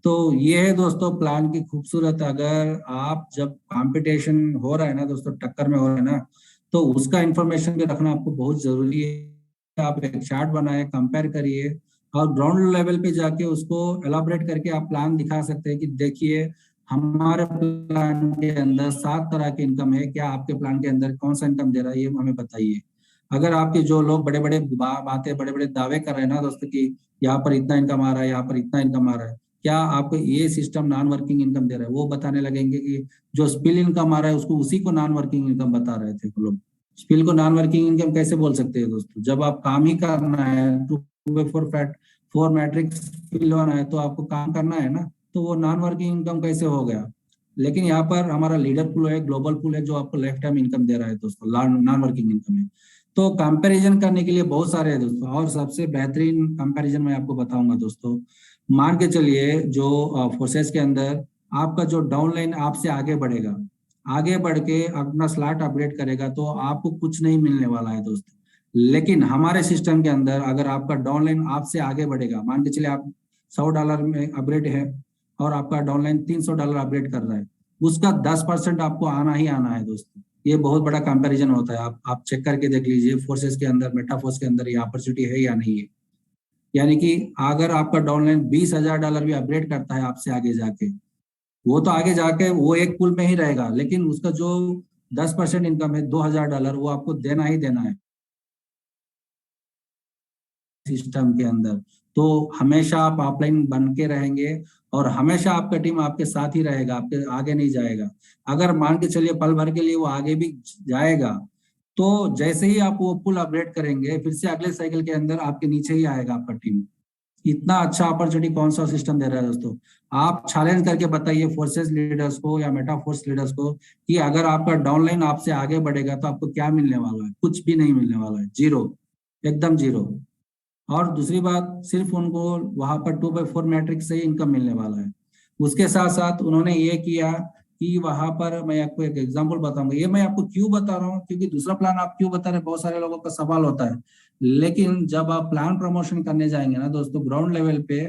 तो ये है दोस्तों प्लान की खूबसूरत। अगर आप जब कंपटीशन हो रहा है ना दोस्तों, टक्कर में हो रहा है ना, तो उसका इंफॉर्मेशन भी रखना आपको बहुत जरूरी है। आप एक चार्ट बनाए, कंपेयर करिए, और ग्राउंड लेवल पे जाके उसको एलाबोरेट करके आप प्लान दिखा सकते हैं कि देखिए हमारे प्लान के अंदर 7 तरह की इनकम है, क्या आपके प्लान के अंदर कौन सा इनकम दे रहा है, ये हमें बताइए। अगर आपके जो लोग बड़े बड़े बातें, बड़े बड़े दावे कर रहे हैं ना दोस्तों कि यहाँ पर इतना इनकम आ रहा है, यहाँ पर इतना इनकम आ रहा है, क्या आपको ये सिस्टम नॉन वर्किंग इनकम दे रहा है? वो बताने लगेंगे कि जो स्पिल इनकम आ रहा है उसको, उसी को नॉन वर्किंग इनकम बता रहे थे वो लोग। स्पिल को नॉन वर्किंग इनकम कैसे बोल सकते हैं दोस्तों? जब आप काम ही करना है, 2/4 मैट्रिक्स स्पिल होना है, तो आपको काम करना है ना, तो वो नॉन वर्किंग इनकम कैसे हो गया? लेकिन यहाँ पर हमारा लीडर पूल है, ग्लोबल पूल है, जो आपको लाइफ टाइम इनकम दे रहा है दोस्तों, नॉन वर्किंग इनकम है। तो कंपैरिजन करने के लिए बहुत सारे हैं दोस्तों, और सबसे बेहतरीन कंपैरिजन मैं आपको बताऊंगा दोस्तों। मान के चलिए जो फोर्सेस के अंदर आपका जो डाउनलाइन आपसे आगे बढ़ेगा, आगे बढ़ के अपना स्लॉट अपग्रेड करेगा तो आपको कुछ नहीं मिलने वाला है दोस्तों। लेकिन हमारे सिस्टम के अंदर अगर आपका डाउनलाइन आपसे आगे बढ़ेगा, मान के चलिए आप $100 में अपग्रेड है और आपका डाउनलाइन $300 अपग्रेड कर रहा है, उसका 10% आपको आना ही आना है दोस्तों। ये बहुत बड़ा कंपैरिजन होता है। आप चेक करके देख लीजिए फोर्सेस के अंदर, मेटाफोर्स के अंदर ये अपॉर्चुनिटी है या नहीं है। यानी कि अगर आपका डाउनलाइन $20,000 भी अपग्रेड करता है आपसे आगे जाके, वो तो आगे जाके वो एक पुल में ही रहेगा, लेकिन उसका जो 10% इनकम है $2,000 वो आपको देना ही देना है सिस्टम के अंदर। तो हमेशा आप ऑफलाइन बन के रहेंगे और हमेशा आपका टीम आपके साथ ही रहेगा, आपके आगे नहीं जाएगा। अगर मान के चलिए पल भर के लिए वो आगे भी जाएगा, तो जैसे ही आप वो पुल अपग्रेड करेंगे फिर से अगले साइकिल के अंदर आपके नीचे ही आएगा आपका टीम। इतना अच्छा अपॉर्चुनिटी कौन सा सिस्टम दे रहा है दोस्तों। आप चैलेंज करके बताइए फोर्सेस लीडर्स को या मेटाफोर्स लीडर्स को कि अगर आपका डाउनलाइन आपसे आगे बढ़ेगा तो आपको क्या मिलने वाला है? कुछ भी नहीं मिलने वाला है, जीरो, एकदम जीरो। और दूसरी बात, सिर्फ उनको वहां पर 2/4 मैट्रिक्स से ही इनकम मिलने वाला है। उसके साथ साथ उन्होंने ये किया कि वहां पर मैं आपको एक एग्जांपल बताऊंगा। ये मैं आपको क्यों बता रहा हूँ, क्योंकि दूसरा प्लान आप क्यों बता रहे हैं, बहुत सारे लोगों का सवाल होता है। लेकिन जब आप प्लान प्रमोशन करने जाएंगे ना दोस्तों, ग्राउंड लेवल पे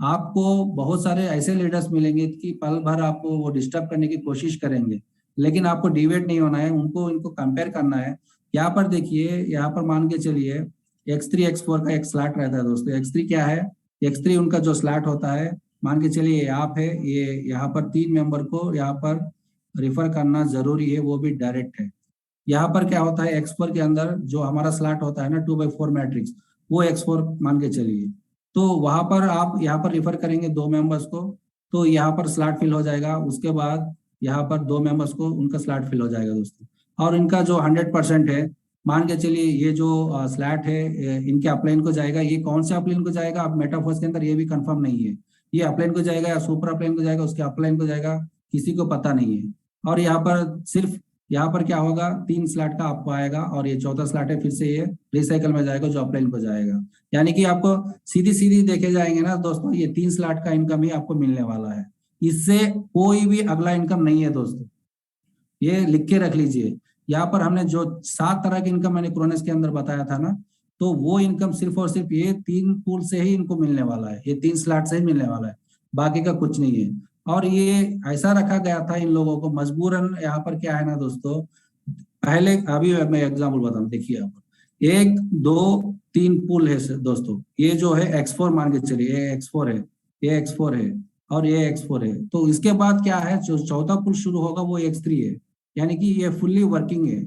आपको बहुत सारे ऐसे लीडर्स मिलेंगे कि पल भर आपको वो डिस्टर्ब करने की कोशिश करेंगे, लेकिन आपको डिवेट नहीं होना है, उनको इनको कंपेयर करना है। यहाँ पर देखिए, यहाँ पर मान के चलिए X3 X4 का एक स्लॉट रहता है दोस्तों। X3 क्या है? X3 उनका जो स्लॉट होता है, मान के चलिए आप है, ये यहाँ पर 3 मेंबर को यहाँ पर रिफर करना जरूरी है, वो भी डायरेक्ट है। यहाँ पर क्या होता है, X4 के अंदर जो हमारा स्लॉट होता है ना 2/4 मैट्रिक्स, वो X4 मान के चलिए, तो वहां पर आप यहाँ पर रिफर करेंगे 2 मेंबर्स को, तो यहाँ पर स्लॉट फिल हो जाएगा। उसके बाद यहाँ पर 2 मेंबर्स को उनका स्लॉट फिल हो जाएगा दोस्तों। और इनका जो 100% है, मान के चलिए ये जो स्लैट है इनके अपलाइन को जाएगा। ये कौन से अपलाइन को जाएगा आप मेटाफोर्स के अंदर ये भी कंफर्म नहीं है, ये अपलाइन को जाएगा या सुपर अपलाइन को जाएगा, उसके अपलाइन को जाएगा, किसी को पता नहीं है। और यहाँ पर सिर्फ यहाँ पर क्या होगा, 3 स्लॉट का आपको आएगा और ये चौथा स्लॉट है, फिर से ये रिसाइकल में जाएगा जो अपलाइन को जाएगा। यानी कि आपको सीधी सीधी देखे जाएंगे ना दोस्तों, ये 3 स्लॉट का इनकम ही आपको मिलने वाला है, इससे कोई भी अगला इनकम नहीं है दोस्तों। ये लिख के रख लीजिए। यहाँ पर हमने जो 7 तरह की इनकम मैंने क्रोनस के अंदर बताया था ना, तो वो इनकम सिर्फ और सिर्फ ये 3 पूल से ही इनको मिलने वाला है, ये 3 स्लॉट से ही मिलने वाला है, बाकी का कुछ नहीं है। और ये ऐसा रखा गया था इन लोगों को मजबूरन। यहाँ पर क्या है ना दोस्तों, पहले अभी मैं एग्जाम्पल बताऊं, देखिए आप 1 2 3 पुल है दोस्तों। ये जो है X4 मान के चलिए, ये X4 है, ये X4 है और ये X4 है। तो इसके बाद क्या है, जो चौथा पुल शुरू होगा वो X3 है, यानी कि ये फुल्ली वर्किंग है।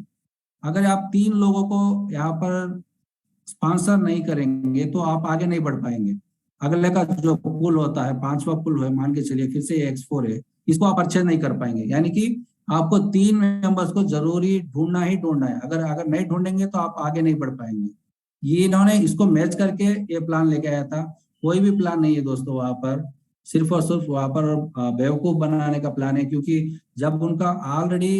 अगर आप 3 लोगों को यहाँ पर स्पॉन्सर नहीं करेंगे तो आप आगे नहीं बढ़ पाएंगे। अगले का जो पुल होता है, 5वां पुल है मान के चलिए, फिर से X4 है, इसको आप परचेज नहीं कर पाएंगे। यानी कि आपको 3 मेंबर्स को जरूरी ढूंढना ही ढूंढना है। अगर अगर नहीं ढूंढेंगे तो आप आगे नहीं बढ़ पाएंगे। ये इन्होंने इसको मैच करके ये प्लान लेके आया था। कोई भी प्लान नहीं है दोस्तों वहां पर, सिर्फ और सिर्फ वहां पर बेवकूफ बनाने का प्लान है। क्योंकि जब उनका ऑलरेडी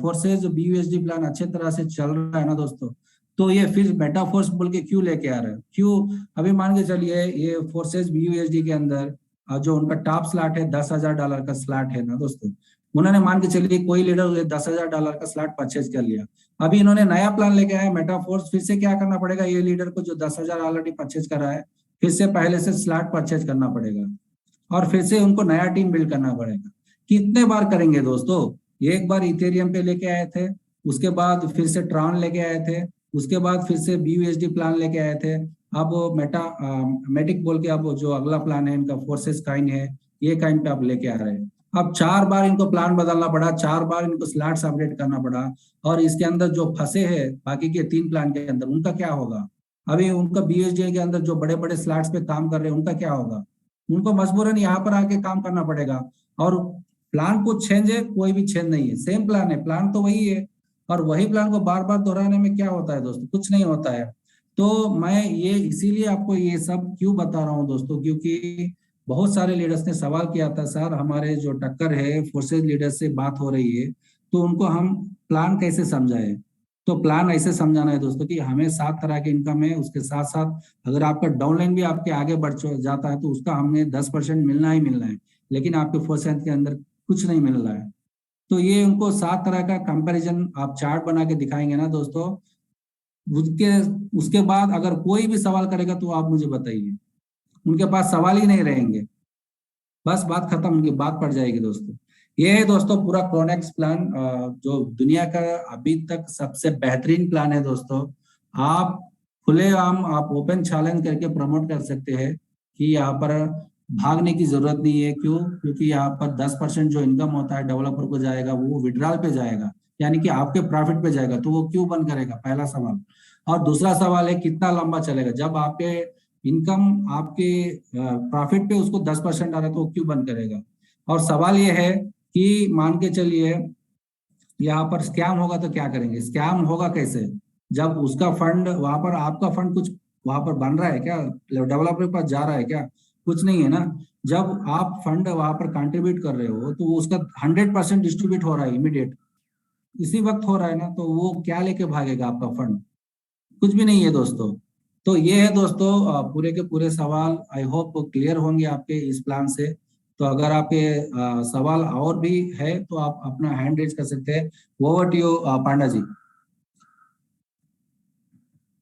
फोर्सेज BUSD प्लान अच्छे तरह से चल रहा है ना दोस्तों, तो ये फिर मेटाफोर्स बोल के क्यों लेके आ रहे हैं? क्यों? अभी मान के चलिए ये फोर्सेज BUSD के अंदर जो उनका टॉप स्लॉट है $10,000 का स्लॉट है ना दोस्तों, उन्होंने मान के चलिए कोई लीडर $10,000 का स्लॉट परचेज कर लिया। अभी इन्होंने नया प्लान लेके आया मेटाफोर्स, फिर से क्या करना पड़ेगा, ये लीडर को जो 10,000 ऑलरेडी परचेज करा है, फिर से पहले से स्लॉट परचेज करना पड़ेगा और फिर से उनको नया टीम बिल्ड करना पड़ेगा। कितने बार करेंगे दोस्तों? एक बार इथेरियम पे लेके आए थे, उसके बाद फिर से ट्रॉन लेके आए थे, उसके बाद फिर से BUSD प्लान लेके आए थे। अब मेटिक बोल के अब जो अगला प्लान है इनका फोर्सेस काइन है, ये काइन पे आप लेके आ रहे हैं। अब 4 बार इनको प्लान बदलना पड़ा, 4 बार इनको स्लॉट्स अपडेट करना पड़ा। और इसके अंदर जो फंसे हैं बाकी के 3 प्लान के अंदर, उनका क्या होगा? अभी उनका BUSD के अंदर जो बड़े बड़े स्लॉट्स पे काम कर रहे हैं उनका क्या होगा? उनको मजबूरन यहाँ पर आके काम करना पड़ेगा। और प्लान कुछ चेंज है? कोई भी चेंज नहीं है, सेम प्लान है, प्लान तो वही है। और वही प्लान को बार बार दोहराने में क्या होता है दोस्तों? कुछ नहीं होता है। तो मैं ये इसीलिए आपको ये सब क्यों बता रहा हूँ दोस्तों, क्योंकि बहुत सारे लीडर्स ने सवाल किया था, सर हमारे जो टक्कर है फोर्सेज लीडर से बात हो रही है, तो उनको हम प्लान कैसे समझाएं? तो प्लान ऐसे समझाना है दोस्तों कि हमें 7 तरह की इनकम है, उसके साथ साथ अगर आपका डाउनलाइन भी आपके आगे बढ़ जाता है तो उसका हमें 10% मिलना ही मिलना है, लेकिन आपके फोर्सेज के अंदर कुछ नहीं मिल रहा है। तो ये उनको 7 तरह का कंपैरिजन आप चार्ट बना के दिखाएंगे ना दोस्तों, उसके उसके बाद अगर कोई भी सवाल करेगा तो आप मुझे बताइए, उनके पास सवाल ही नहीं रहेंगे, बस बात खत्म, उनकी बात पड़ जाएगी दोस्तों। ये है दोस्तों पूरा क्रोनेक्स प्लान, जो दुनिया का अभी तक सबसे बेहतरीन प्लान है दोस्तों। आप खुलेआम आप ओपन चैलेंज करके प्रमोट कर सकते हैं कि यहाँ पर भागने की जरूरत नहीं है। क्यों? क्योंकि यहाँ पर 10% जो इनकम होता है डेवलपर को जाएगा, वो विड्रॉल पे जाएगा, यानी कि आपके प्रॉफिट पे जाएगा, तो वो क्यों बंद करेगा, पहला सवाल। और दूसरा सवाल है कितना लंबा चलेगा, जब आपके इनकम आपके प्रॉफिट पे उसको 10% आ रहा है तो वो क्यों बंद करेगा। और सवाल ये है कि मान के चलिए यहाँ पर स्कैम होगा तो क्या करेंगे, स्कैम होगा कैसे, जब उसका फंड वहां पर, आपका फंड कुछ वहां पर बन रहा है क्या, डेवलपर के पास जा रहा है क्या, कुछ नहीं है ना। जब आप फंड वहां पर कंट्रीब्यूट कर रहे हो तो उसका 100% डिस्ट्रीब्यूट हो रहा है इमीडिएट, इसी वक्त हो रहा है ना, तो वो क्या लेके भागेगा आपका फंड, कुछ भी नहीं है दोस्तों। तो ये है दोस्तों पूरे के पूरे सवाल, आई होप क्लियर होंगे आपके इस प्लान से। तो अगर आपके सवाल और भी है तो आप अपना हैंड रेज कर सकते हैं। Over to you Panda ji.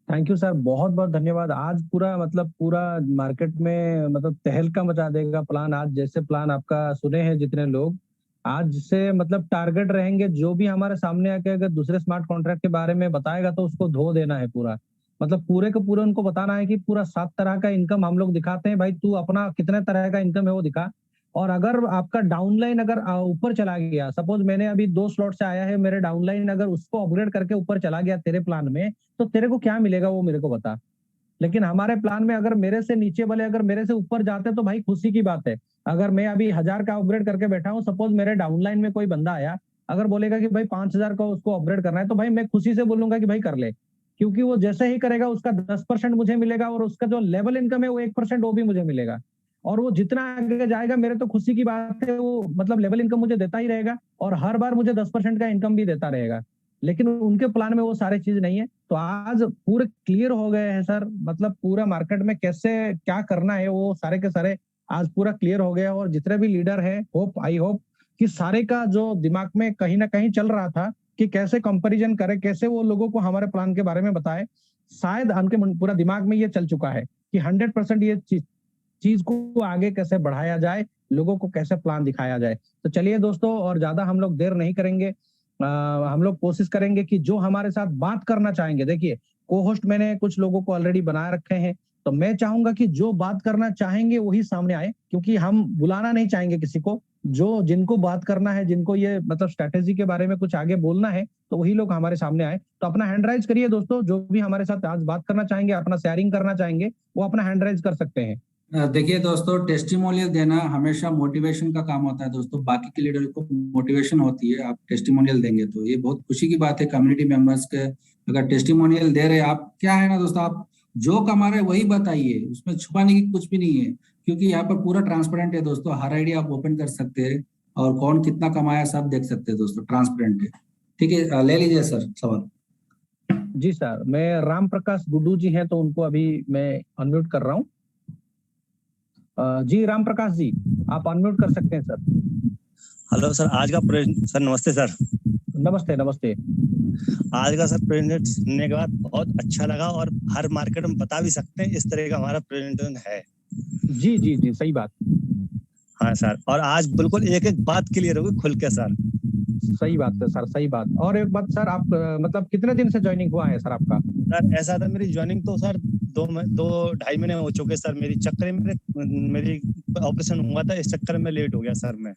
Thank you sir, बहुत बहुत धन्यवाद। आज पूरा मतलब पूरा मार्केट में मतलब तहलका मचा देगा प्लान। आज जैसे प्लान आपका सुने हैं जितने लोग, आज से मतलब टारगेट रहेंगे, जो भी हमारे सामने आके अगर दूसरे स्मार्ट कॉन्ट्रैक्ट के बारे में बताएगा तो उसको धो देना है पूरा। मतलब पूरे के पूरे उनको बताना है कि पूरा 7 तरह का इनकम हम लोग दिखाते हैं, भाई तू अपना कितने तरह का इनकम है वो दिखा। और अगर आपका डाउनलाइन अगर ऊपर चला गया, सपोज मैंने अभी 2 स्लॉट से आया है, मेरे डाउनलाइन अगर उसको अपग्रेड करके ऊपर चला गया तेरे प्लान में, तो तेरे को क्या मिलेगा वो मेरे को बता। लेकिन हमारे प्लान में अगर मेरे से नीचे वाले अगर मेरे से ऊपर जाते तो भाई खुशी की बात है। अगर मैं अभी 1000 का अपग्रेड करके बैठा हूँ, सपोज मेरे डाउनलाइन में कोई बंदा आया, अगर बोलेगा कि भाई 5000 का उसको अपग्रेड करना है, तो भाई मैं खुशी से बोलूंगा कि भाई कर ले। क्योंकि वो जैसे ही करेगा उसका 10% मुझे मिलेगा, और उसका जो लेवल इनकम है वो 1% वो भी मुझे मिलेगा। और वो जितना आगे जाएगा, मेरे तो खुशी की बात है, वो मतलब लेवल इनकम मुझे देता ही रहेगा, और हर बार मुझे 10% का इनकम भी देता रहेगा। लेकिन उनके प्लान में वो सारी चीज नहीं है। तो आज पूरे क्लियर हो गए हैं सर, मतलब पूरा मार्केट में कैसे क्या करना है वो सारे के सारे आज पूरा क्लियर हो गया। और जितने भी लीडर हैं, आई होप कि सारे का जो दिमाग में कहीं ना कहीं चल रहा था कि कैसे कंपैरिजन करे, कैसे वो लोगों को हमारे प्लान के बारे में बताए, शायद उनके पूरा दिमाग में ये चल चुका है कि 100% ये चीज को आगे कैसे बढ़ाया जाए, लोगों को कैसे प्लान दिखाया जाए। तो चलिए दोस्तों, और ज्यादा हम लोग देर नहीं करेंगे। हम लोग कोशिश करेंगे कि जो हमारे साथ बात करना चाहेंगे, देखिए को होस्ट मैंने कुछ लोगों को ऑलरेडी बना रखे हैं, तो मैं चाहूंगा कि जो बात करना चाहेंगे वही सामने आए, क्योंकि हम बुलाना नहीं चाहेंगे किसी को। जो जिनको बात करना है, जिनको ये मतलब स्ट्रेटेजी के बारे में कुछ आगे बोलना है, तो वही लोग हमारे सामने आए। तो अपना हैंड राइज करिए दोस्तों, जो भी हमारे साथ आज बात करना चाहेंगे, अपना शेयरिंग करना चाहेंगे, वो अपना हैंड राइज कर सकते हैं।
देखिए दोस्तों, टेस्टिमोनियल देना हमेशा मोटिवेशन का काम होता है दोस्तों, बाकी के लीडर को मोटिवेशन होती है, आप टेस्टिमोनियल देंगे तो ये बहुत खुशी की बात है कम्युनिटी मेंबर्स के। अगर टेस्टिमोनियल दे रहे हैं आप, क्या है ना दोस्तों, आप जो कमा रहे वही बताइए, उसमें छुपाने की कुछ भी नहीं है, क्योंकि यहाँ पर पूरा ट्रांसपेरेंट है दोस्तों, हर आईडी आप ओपन कर सकते हैं और कौन कितना कमाया सब देख सकते हैं दोस्तों, ट्रांसपेरेंट है। ठीक है, ले लीजिए सर सवाल।
जी सर, मैं राम प्रकाश गुड्डू जी हैं, तो उनको अभी मैं अनम्यूट कर रहा हूँ। जी राम प्रकाश जी, आप अनम्यूट कर सकते हैं सर।
हेलो सर, आज का सर नमस्ते सर।
नमस्ते नमस्ते।
आज का सर प्रेजेंटेशन सुनने के बाद बहुत अच्छा लगा, और हर मार्केट में बता भी सकते हैं इस तरह का हमारा प्रेजेंटेशन है।
जी जी जी, सही बात।
हाँ सर, और आज बिल्कुल एक एक बात क्लियर होगी खुल के सर।
सही बात है सर, सही बात। और एक बात सर, आप मतलब कितने दिन से ज्वाइनिंग हुआ है सर आपका?
सर ऐसा था, मेरी ज्वाइनिंग तो सर 2-2.5 महीने हो चुके सर। मेरी चक्कर में मेरी ऑपरेशन हुआ था, इस चक्कर में लेट हो गया सर मैं।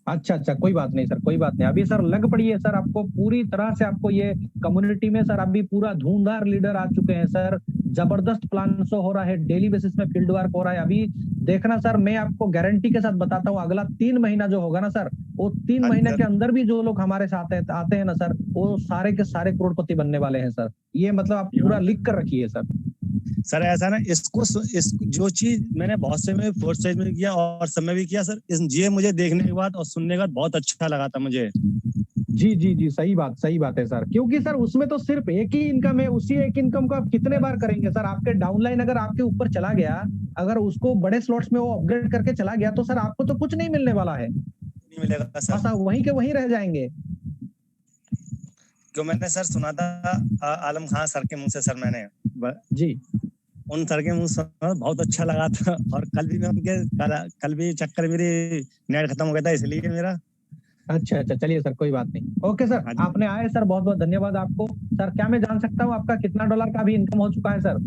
अच्छा अच्छा, कोई बात नहीं सर, कोई बात नहीं। अभी सर लग पड़ी है सर, आपको पूरी तरह से आपको ये कम्युनिटी में सर अभी पूरा धुंधार लीडर आ चुके हैं सर। जबरदस्त प्लान शो हो रहा है, डेली बेसिस में फील्ड वर्क हो रहा है। अभी देखना सर, मैं आपको गारंटी के साथ बताता हूँ, अगला 3 महीना जो होगा ना सर, वो 3 महीने के अंदर भी जो लोग हमारे साथ आते हैं ना सर, वो सारे के सारे करोड़पति बनने वाले हैं सर। ये मतलब आप पूरा लिख कर रखिए सर।
सर ऐसा ना, जो चीज मैंने बहुत से में फोर्थ स्टेज में किया और समय भी किया सर, ये मुझे देखने के बाद और सुनने के बाद बहुत अच्छा लगा था मुझे।
जी जी जी, सही बात है सर। क्योंकि सर उसमें तो सिर्फ एक ही इनकम है, उसी एक इनकम को आप कितने बार करेंगे सर? आपके डाउनलाइन अगर आपके ऊपर चला गया, अगर उसको बड़े स्लॉट्स में वो अपग्रेड करके चला गया, तो सर आपको तो कुछ नहीं मिलने वाला है।
नहीं मिलेगा
हाँ
सर।
सर, वहीं के वहीं रह जाएंगे।
क्यों मैंने सर सुना था आलम खान सर के मुंह से सर, मैंने
जी
उन सर के मुंह से बहुत अच्छा लगा था। और कल भी मैं उनके कल भी चक्कर मेरी नेट खत्म हो गया था इसलिए मेरा।
अच्छा अच्छा, चलिए सर, कोई बात नहीं। ओके सर,
हाँ जी।
आपने आए सर, बहुत बहुत धन्यवाद आपको। सर, क्या मैं जान सकता हूँ आपका कितना डॉलर का अभी इनकम हो चुका है सर?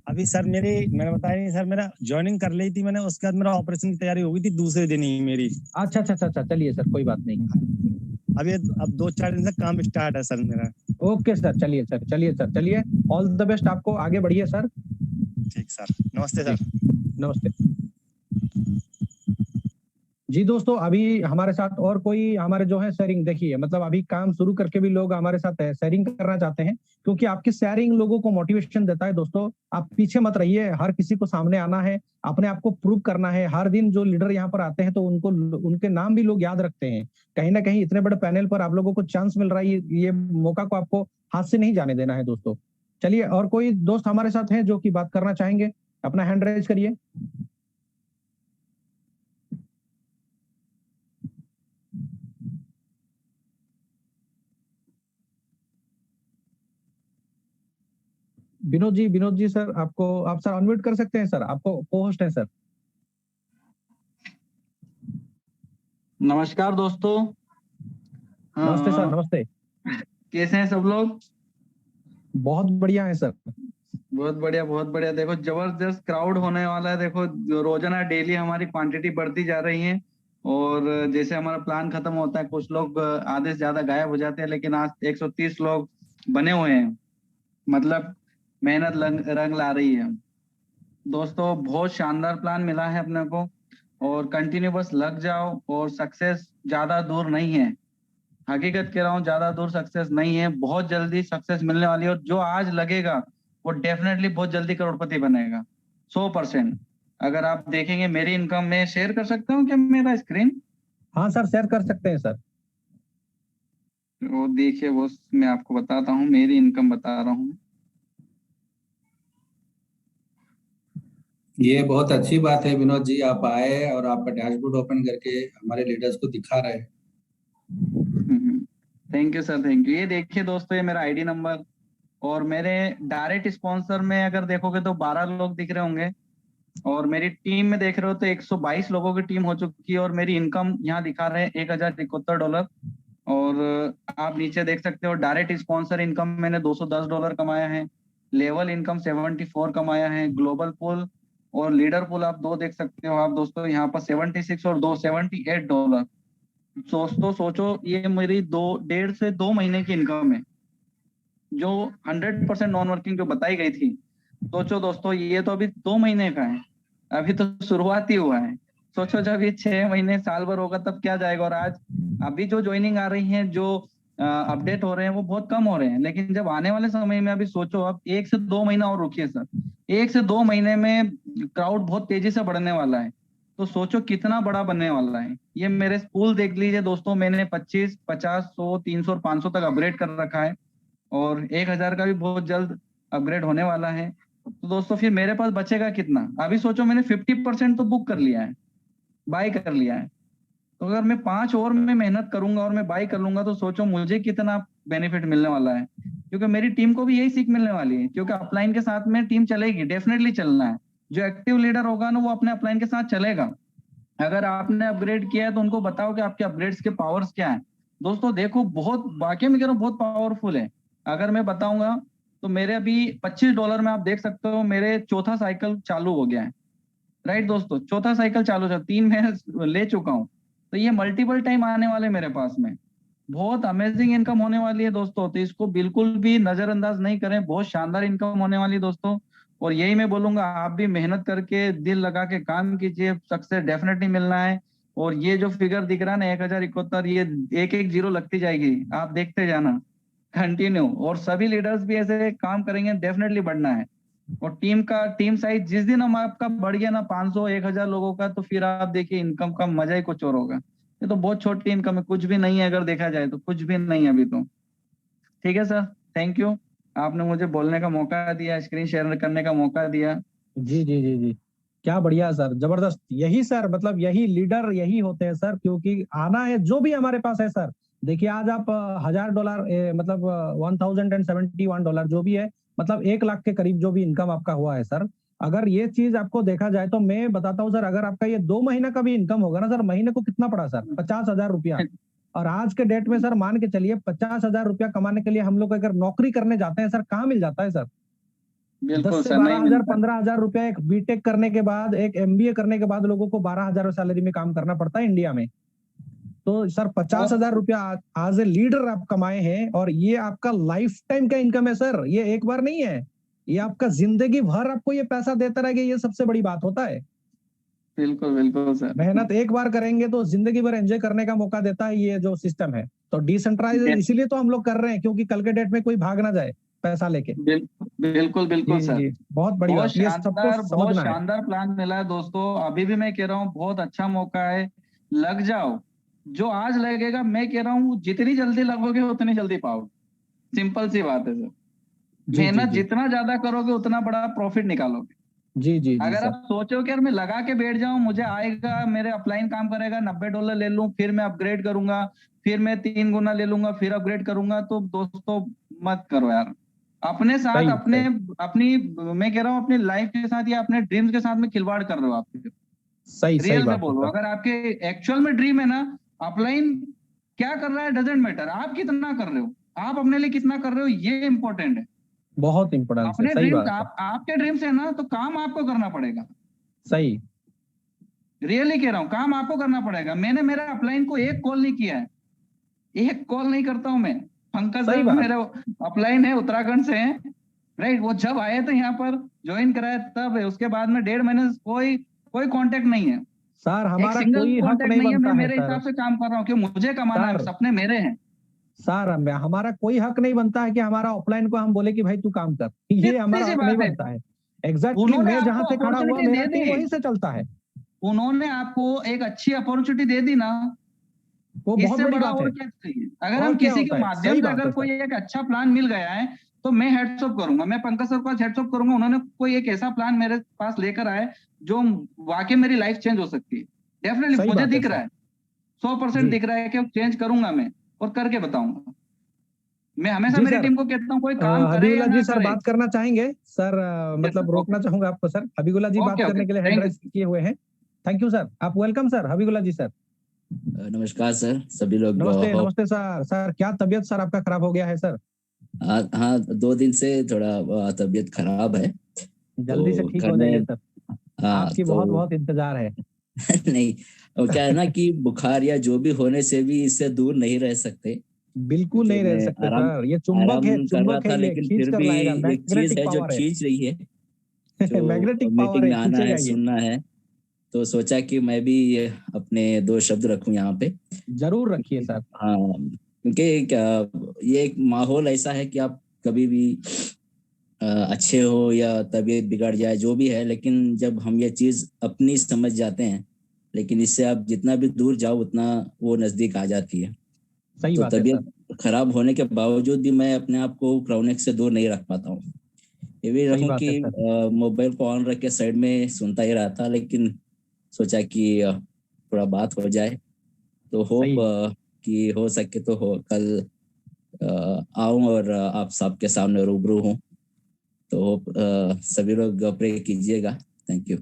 अभी सर मैंने बताया नहीं सर, मेरा ज्वाइनिंग कर ली थी मैंने, उसके बाद मेरा ऑपरेशन की तैयारी हो गई थी दूसरे दिन ही मेरी।
अच्छा अच्छा अच्छा अच्छा, चलिए सर, कोई बात नहीं।
अभी अब 2-4 दिन से काम स्टार्ट है सर मेरा।
ओके सर, चलिए सर, चलिए सर, चलिए। ऑल द बेस्ट आपको, आगे बढ़िए सर।
ठीक सर, नमस्ते
जी,
सर।
नमस्ते। जी दोस्तों, अभी हमारे साथ और कोई हमारे जो है शेयरिंग, देखिए मतलब अभी काम शुरू करके भी लोग हमारे साथ शेयरिंग करना चाहते हैं, क्योंकि आपकी शेयरिंग लोगों को मोटिवेशन देता है। दोस्तों, आप पीछे मत रहिए, हर किसी को सामने आना है, अपने आप को प्रूव करना है। हर दिन जो लीडर यहाँ पर आते हैं तो उनको उनके नाम भी लोग याद रखते हैं। कहीं ना कहीं इतने बड़े पैनल पर आप लोगों को चांस मिल रहा है, ये मौका को आपको हाथ से नहीं जाने देना है दोस्तों। चलिए, और कोई दोस्त हमारे साथ है जो कि बात करना चाहेंगे, अपना हैंड रेज करिए। विनोद जी सर, आप सर अनम्यूट कर सकते हैं सर, आपको को होस्ट है सर।
नमस्कार दोस्तों।
नमस्ते सर,
हाँ,
नमस्ते।
कैसे हैं सब लोग?
बहुत बढ़िया है सर।
बहुत बढ़िया, बहुत बढ़िया। देखो, जबरदस्त क्राउड होने वाला है। देखो, रोजाना डेली हमारी क्वांटिटी बढ़ती जा रही है। और जैसे हमारा प्लान खत्म होता है, कुछ लोग आधे से ज्यादा गायब हो जाते हैं, लेकिन आज 130 लोग बने हुए हैं। मतलब मेहनत रंग ला रही है। दोस्तों, बहुत शानदार प्लान मिला है अपने को, और कंटिन्यू बस लग जाओ, और सक्सेस ज्यादा दूर नहीं है। हकीकत कह रहा हूँ, ज्यादा दूर सक्सेस नहीं है, बहुत जल्दी सक्सेस मिलने वाली है। और जो आज लगेगा वो डेफिनेटली बहुत जल्दी करोड़पति बनेगा, 100%। अगर आप देखेंगे मेरी इनकम में, शेयर कर सकता हूँ क्या मेरा स्क्रीन?
हाँ सर, शेयर कर सकते हैं सर।
वो देखिए, वो मैं आपको बताता हूँ, मेरी इनकम बता रहा हूँ।
ये बहुत अच्छी बात है विनोद जी, आप आए और आपका डैशबोर्ड ओपन करके हमारे लीडर्स को दिखा रहे हैं।
Thank you sir, thank you. ये देखिए दोस्तों, ये मेरा आईडी नंबर, और मेरे डायरेक्ट स्पॉन्सर में अगर देखोगे तो 12 लोग दिख रहे होंगे। और मेरी टीम में देख रहे हो तो 122 लोगों की टीम हो चुकी है। और मेरी इनकम यहाँ दिखा रहे हैं $1071। और आप नीचे देख सकते हो, डायरेक्ट स्पॉन्सर इनकम मैंने $210 कमाया है। लेवल इनकम 74 कमाया है। ग्लोबल पुल और लीडर पुल आप दो देख सकते हो आप दोस्तों, यहाँ पर 76 और दो $78। दोस्तों सोचो, ये मेरी 1.5 से 2 महीने की इनकम है, जो 100% नॉन वर्किंग जो बताई गई थी। सोचो दोस्तों, ये तो अभी 2 महीने का है, अभी तो शुरुआत ही हुआ है। सोचो जब ये 6 महीने साल भर होगा तब क्या जाएगा। और आज अभी जो ज्वाइनिंग आ रही है, जो अपडेट हो रहे हैं, वो बहुत कम हो रहे हैं। लेकिन जब आने वाले समय में, अभी सोचो, अब 1 से 2 महीना और रुकिए सर, 1 से 2 महीने में क्राउड बहुत तेजी से बढ़ने वाला है। तो सोचो कितना बड़ा बनने वाला है। ये मेरे पूल देख लीजिए दोस्तों, मैंने 25, 50, 100, 300 और 500 तक अपग्रेड कर रखा है। और 1000 का भी बहुत जल्द अपग्रेड होने वाला है। तो दोस्तों फिर मेरे पास बचेगा कितना? अभी सोचो, मैंने 50% तो बुक कर लिया है, बाय कर लिया है। तो अगर मैं 5 और में मेहनत करूंगा और मैं बाय कर लूंगा, तो सोचो मुझे कितना बेनिफिट मिलने वाला है। क्योंकि मेरी टीम को भी यही सीख मिलने वाली है, क्योंकि अपलाइन के साथ में टीम चलेगी, डेफिनेटली चलना है। जो एक्टिव लीडर होगा ना, वो अपने अपलाइन के साथ चलेगा। अगर आपने अपग्रेड किया है तो उनको बताओ कि आपके अपग्रेड्स के पावर्स क्या है। दोस्तों देखो, बहुत वाकई में कह रहा हूँ, बहुत पावरफुल है। अगर मैं बताऊंगा तो मेरे अभी $25 में आप देख सकते हो, मेरे चौथा साइकिल चालू हो गया है। राइट दोस्तों, चौथा साइकिल चालू था, 3 मैं ले चुका हूँ। तो ये मल्टीपल टाइम आने वाले मेरे पास में, बहुत अमेजिंग इनकम होने वाली है दोस्तों। तो इसको बिल्कुल भी नजरअंदाज नहीं करें, बहुत शानदार इनकम होने वाली है दोस्तों। और यही मैं बोलूंगा, आप भी मेहनत करके दिल लगा के काम कीजिए, सक्सेस डेफिनेटली मिलना है। और ये जो फिगर दिख रहा है ना, 1071, ये एक एक जीरो लगती जाएगी, आप देखते जाना कंटिन्यू। और सभी लीडर्स भी ऐसे काम करेंगे, डेफिनेटली बढ़ना है। और टीम साइज जिस दिन हम आपका बढ़ गया ना, 500 1000 लोगों का, तो फिर आप देखिए इनकम का मजा ही कुछ और होगा। ये तो बहुत छोटी इनकम है, कुछ भी नहीं है, अगर देखा जाए तो कुछ भी नहीं है अभी तो। ठीक है सर, थैंक यू। आपने मुझे बोलने का मौका दिया, स्क्रीन शेयर करने का मौका दिया।
जी जी जी जी। क्या बढ़िया सर, जबरदस्त। यही सर, मतलब यही लीडर यही होते हैं सर, क्योंकि आना है जो भी हमारे पास है सर। देखिए आज आप $1000 मतलब $1071 जो भी है, मतलब 1 लाख के करीब जो भी इनकम आपका हुआ है सर। अगर ये चीज आपको देखा जाए तो मैं बताता हूँ सर, अगर आपका ये 2 महीना का भी इनकम होगा ना सर, महीने को कितना पड़ा सर? 50,000 रुपया। और आज के डेट में सर मान के चलिए 50,000 रुपया कमाने के लिए हम लोग अगर नौकरी करने जाते हैं सर, कहाँ मिल जाता है सर? 10
बिल्कुल
से
सर, नहीं
12,000,
मिलता।
15,000 रुपया एक बीटेक करने के बाद, एक एमबीए करने के बाद लोगों को 12,000 सैलरी में काम करना पड़ता है इंडिया में। तो सर 50,000 रुपया आज ए लीडर आप कमाए हैं, और ये आपका लाइफ टाइम का इनकम है सर। ये एक बार नहीं है, ये आपका जिंदगी भर आपको ये पैसा देता रहेगा, ये सबसे बड़ी बात होता है।
बिल्कुल बिल्कुल सर।
मेहनत एक बार करेंगे तो जिंदगी भर एंजॉय करने का मौका देता है ये जो सिस्टम है। तो डिसेंट्रलाइज इसीलिए तो हम लोग कर रहे हैं, क्योंकि कल के डेट में कोई भाग ना जाए पैसा लेके।
बिल्कुल बिल्कुल
जी
सर।
जी, बहुत बड़ी
बहुत
बात, ये सबको
शानदार, बहुत
समझना है।
शानदार प्लान मिला है दोस्तों। अभी भी मैं कह रहा हूँ बहुत अच्छा मौका है, लग जाओ। जो आज लगेगा, मैं कह रहा हूँ जितनी जल्दी लगोगे उतनी जल्दी पाओगे। सिंपल सी बात है सर।
जी जी
मेहनत
जी
जितना ज्यादा करोगे उतना बड़ा प्रॉफिट निकालोगे।
जी जी जी
अगर
सर।
आप सोचो कि यार मैं लगा के बैठ जाऊं, मुझे आएगा, मेरे अपलाइन काम करेगा, $90 ले लूं, फिर मैं अपग्रेड करूंगा, फिर मैं 3 गुना ले लूंगा, फिर अपग्रेड करूंगा, तो दोस्तों मत करो यार। अपने साथ,
सही
अपने
सही
अपनी, मैं कह रहा हूँ अपनी लाइफ के साथ या अपने ड्रीम्स के साथ में खिलवाड़ कर रहे हो आप।
सही सही
रियल में
बात है
बोलो,
सर।
अगर आपके एक्चुअल में ड्रीम है ना, अपलाइन क्या कर रहा है डजेंट मैटर, आप कितना कर रहे हो, आप अपने लिए कितना कर रहे हो, ये इंपॉर्टेंट है।
बहुत इंपोर्टेंस है,
अपने
सही
ड्रीम्स,
बात है।
आपके ड्रीम्स है ना, तो काम आपको करना पड़ेगा।
सही।
रियली कह रहा हूँ, काम आपको करना पड़ेगा। मैंने मेरे अपलाइन को एक कॉल नहीं किया है, एक कॉल नहीं करता हूं मैं। पंकज
सही
सर
बात।
मेरे अपलाइन है, उत्तराखंड से हैं, राइट। वो जब आए थे यहाँ पर ज्वाइन कराया तब है, उसके बाद में 1.5 महीने से कोई कोई कांटेक्ट नहीं है,
सर
एक
हमारा
सिंगल
कोई हक
कांटेक्ट
नहीं
नहीं है। मैं
बनता है
मेरे
सर।
हिसाब से काम कर रहा हूँ कि मुझे कमाना है,
सर
सपने मेरे हैं।
सर हमारा कोई हक नहीं बनता है कि हमारा ऑफलाइन को हम बोले कि भाई तू काम कर, ये
सीधी
हमारा
सी
हक नहीं
बात है।
बनता है। एग्जैक्टली
उन्होंने
मैं जहां
आपको
से खड़ा हुआ,
अपॉर्चुनिटी
मेरा
दे
टीम
दी,
वहीं से चलता है।
उन्होंने आपको एक अच्छी अपॉर्चुनिटी दे दी ना,
वो बहुत
इससे
बड़ी
बड़ा
बात
और
है।
क्या चाहिए। अगर
और
हम
क्या
किसी के
होता है,
माध्यम
सही
से
बात
अगर
है सर।
कोई एक अच्छा प्लान मिल गया है, तो मैं हेड्स अप करूंगा, मैं पंकज सर को हेड्स अप करूंगा। उन्होंने कोई एक ऐसा प्लान मेरे पास लेकर आए जो वाकई मेरी लाइफ चेंज हो सकती है। डेफिनेटली
सही
मुझे
बात है
दिख रहा
सर।
है, 100%
जी
दिख रहा है कि चेंज करूंगा मैं, और करके बताऊंगा। मैं हमेशा
जी
मेरी
सर।
टीम को कहता हूँ कोई काम करे या
हबीबुल्ला
ना
जी सर
करे।
बात करना चाहेंगे सर?
यस
मतलब
सर, ओके
रोकना चाहूंगा आपको सर। हबीबुल्ला जी बात
ओके ओके,
करने के लिए हैंड
थैंक यू।
राइज किए हुए हैं। थैंक यू सर, आप वेलकम सर, हबीबुल्ला जी सर।
नमस्कार सर, सभी लोग
नमस्ते
होप।
नमस्ते सर। सर क्या तबीयत सर आपका खराब हो गया है सर?
हाँ, 2 दिन से थोड़ा तबीयत खराब है,
जल्दी से
तो
ठीक
घर
हो जाइए
में।
सर,
हाँ
आपकी बहुत
तो
बहुत इंतजार है।
नहीं, और क्या है ना कि बुखार या जो भी होने से भी इससे दूर नहीं रह सकते,
बिल्कुल
क्योंकि
नहीं रह
मैं
सकते
आराम
सर, ये
आराम कर रहा
चुंबक है,
था,
ये
लेकिन
खींच
फिर
कर
भी
लाएगा,
एक चीज
मैग्नेटिक
है जो
पावर है।
खींच रही है, जो
मैग्नेटिक पावर
मीटिंग
है,
में आना
खींचेगा
है,
ये।
सुनना है। तो सोचा कि मैं भी अपने 2 शब्द रखूं यहाँ पे।
जरूर रखिए सर।
हाँ, क्योंकि क्या, ये एक माहौल ऐसा है कि आप कभी भी अच्छे हो या तबीयत बिगड़ जाए, जो भी है, लेकिन जब हम ये चीज अपनी समझ जाते हैं, लेकिन इससे आप जितना भी दूर जाओ उतना वो नजदीक आ जाती है।
सही
तो
बात है सर।
तबीयत खराब होने के बावजूद भी मैं अपने आप को क्राउनेक से दूर नहीं रख पाता हूँ। ये भी
सही
रखूँ
बात
कि
है सर।
मोबाइल को ऑन रख के साइड में सुनता ही रहा था, लेकिन सोचा कि थोड़ा बात हो जाए। तो होप
सही।
कि हो सके तो हो कल आऊं और आप सबके सामने रूबरू हूं। तो होप सभी लोग प्रे कीजिएगा। Thank you.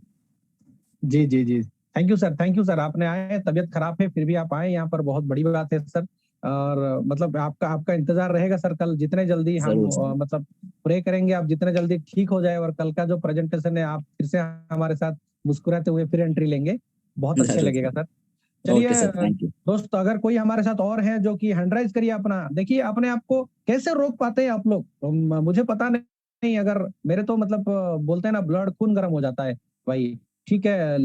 जी जी जी, thank you sir, thank you sir. आपने आए, तबीयत खराब है फिर भी आप आए यहाँ पर, बहुत बड़ी बात है सर। और मतलब आपका आपका इंतजार रहेगा सर, कल जितने जल्दी हम
जरूर सर।
मतलब प्रे करेंगे आप जितने जल्दी ठीक हो जाए, और कल का जो प्रेजेंटेशन है आप फिर से हमारे साथ मुस्कुराते हुए फिर एंट्री लेंगे, बहुत अच्छे
जरूर
लगेगा
सर।
सर। चलिए
ओके सर, थैंक यू।
दोस्त, अगर कोई हमारे साथ और है जो कि हैंडराइज करिए अपना, देखिए अपने आप को कैसे रोक पाते हैं आप लोग, तो मुझे पता नहीं। अगर मेरे तो मतलब बोलते हैं ना, ब्लड खून गर्म हो जाता है भाई। ठीक है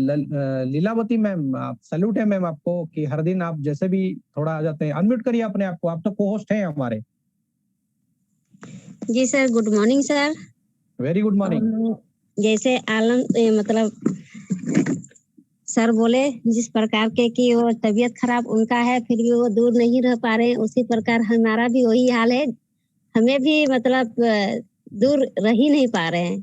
लीलावती मैम, आप सैल्यूट है मैम आपको कि हर दिन आप जैसे भी थोड़ा आ जाते हैं। अनम्यूट करिए अपने आप को, आप तो को होस्ट हैं हमारे।
जी sir, good morning sir.
Very good morning.
जैसे मतलब सर बोले जिस प्रकार के कि वो तबीयत खराब उनका है फिर भी वो दूर नहीं रह पा रहे हैं, उसी प्रकार हमारा भी वही हाल है। हमें भी मतलब दूर रह ही नहीं पा रहे हैं,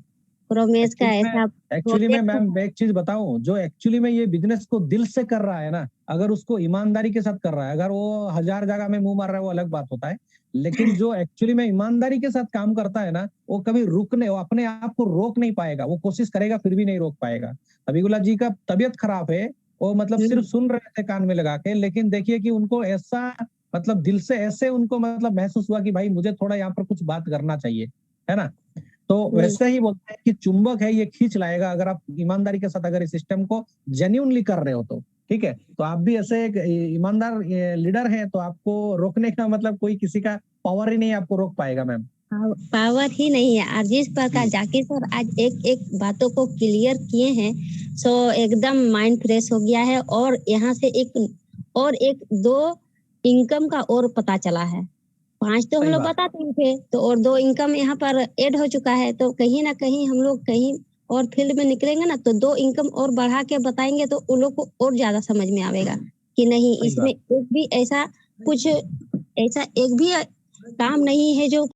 रमेश का ऐसा
एक्चुअली में
project-
मैम एक चीज बताऊं, जो एक्चुअली में ये बिजनेस को दिल से कर रहा है ना, अगर उसको ईमानदारी के साथ कर रहा है, अगर वो 1000 जगह में मुंह मार रहा है वो अलग बात होता है, लेकिन जो एक्चुअली में ईमानदारी के साथ काम करता है ना, वो कभी वो अपने आप को रोक नहीं पाएगा, वो कोशिश करेगा फिर भी नहीं रोक पाएगा। अभिगुला जी का तबीयत खराब है, वो मतलब सिर्फ सुन रहे थे कान में लगा के, लेकिन देखिए कि उनको ऐसा मतलब दिल से ऐसे उनको मतलब महसूस हुआ कि भाई मुझे थोड़ा यहाँ पर कुछ बात करना चाहिए, है ना। तो वैसे ही बोलते हैं कि चुंबक है, ये खींच लाएगा अगर आप ईमानदारी के साथ अगर इस सिस्टम को जेन्युइनली कर रहे हो तो। ठीक है, तो आप भी ऐसे एक ईमानदार लीडर हैं, तो आपको रोकने का मतलब कोई किसी का पावर ही नहीं आपको रोक पाएगा मैम।
पावर ही नहीं है। आज जिस प्रकार जाकिर सर आज एक एक बातों को क्लियर किए हैं, सो एकदम माइंड फ्रेश हो गया है। और यहाँ से एक दो इनकम का और पता चला है। 5 तो हम
सही
लोग
बात।
बताते ही थे, तो और 2 इनकम यहाँ पर ऐड हो चुका है। तो कहीं ना कहीं हम लोग कहीं और फील्ड में निकलेंगे ना, तो 2 इनकम और बढ़ा के बताएंगे तो उन लोग को और ज्यादा समझ में आवेगा कि नहीं,
सही
इसमें एक भी ऐसा कुछ ऐसा एक भी काम नहीं है जो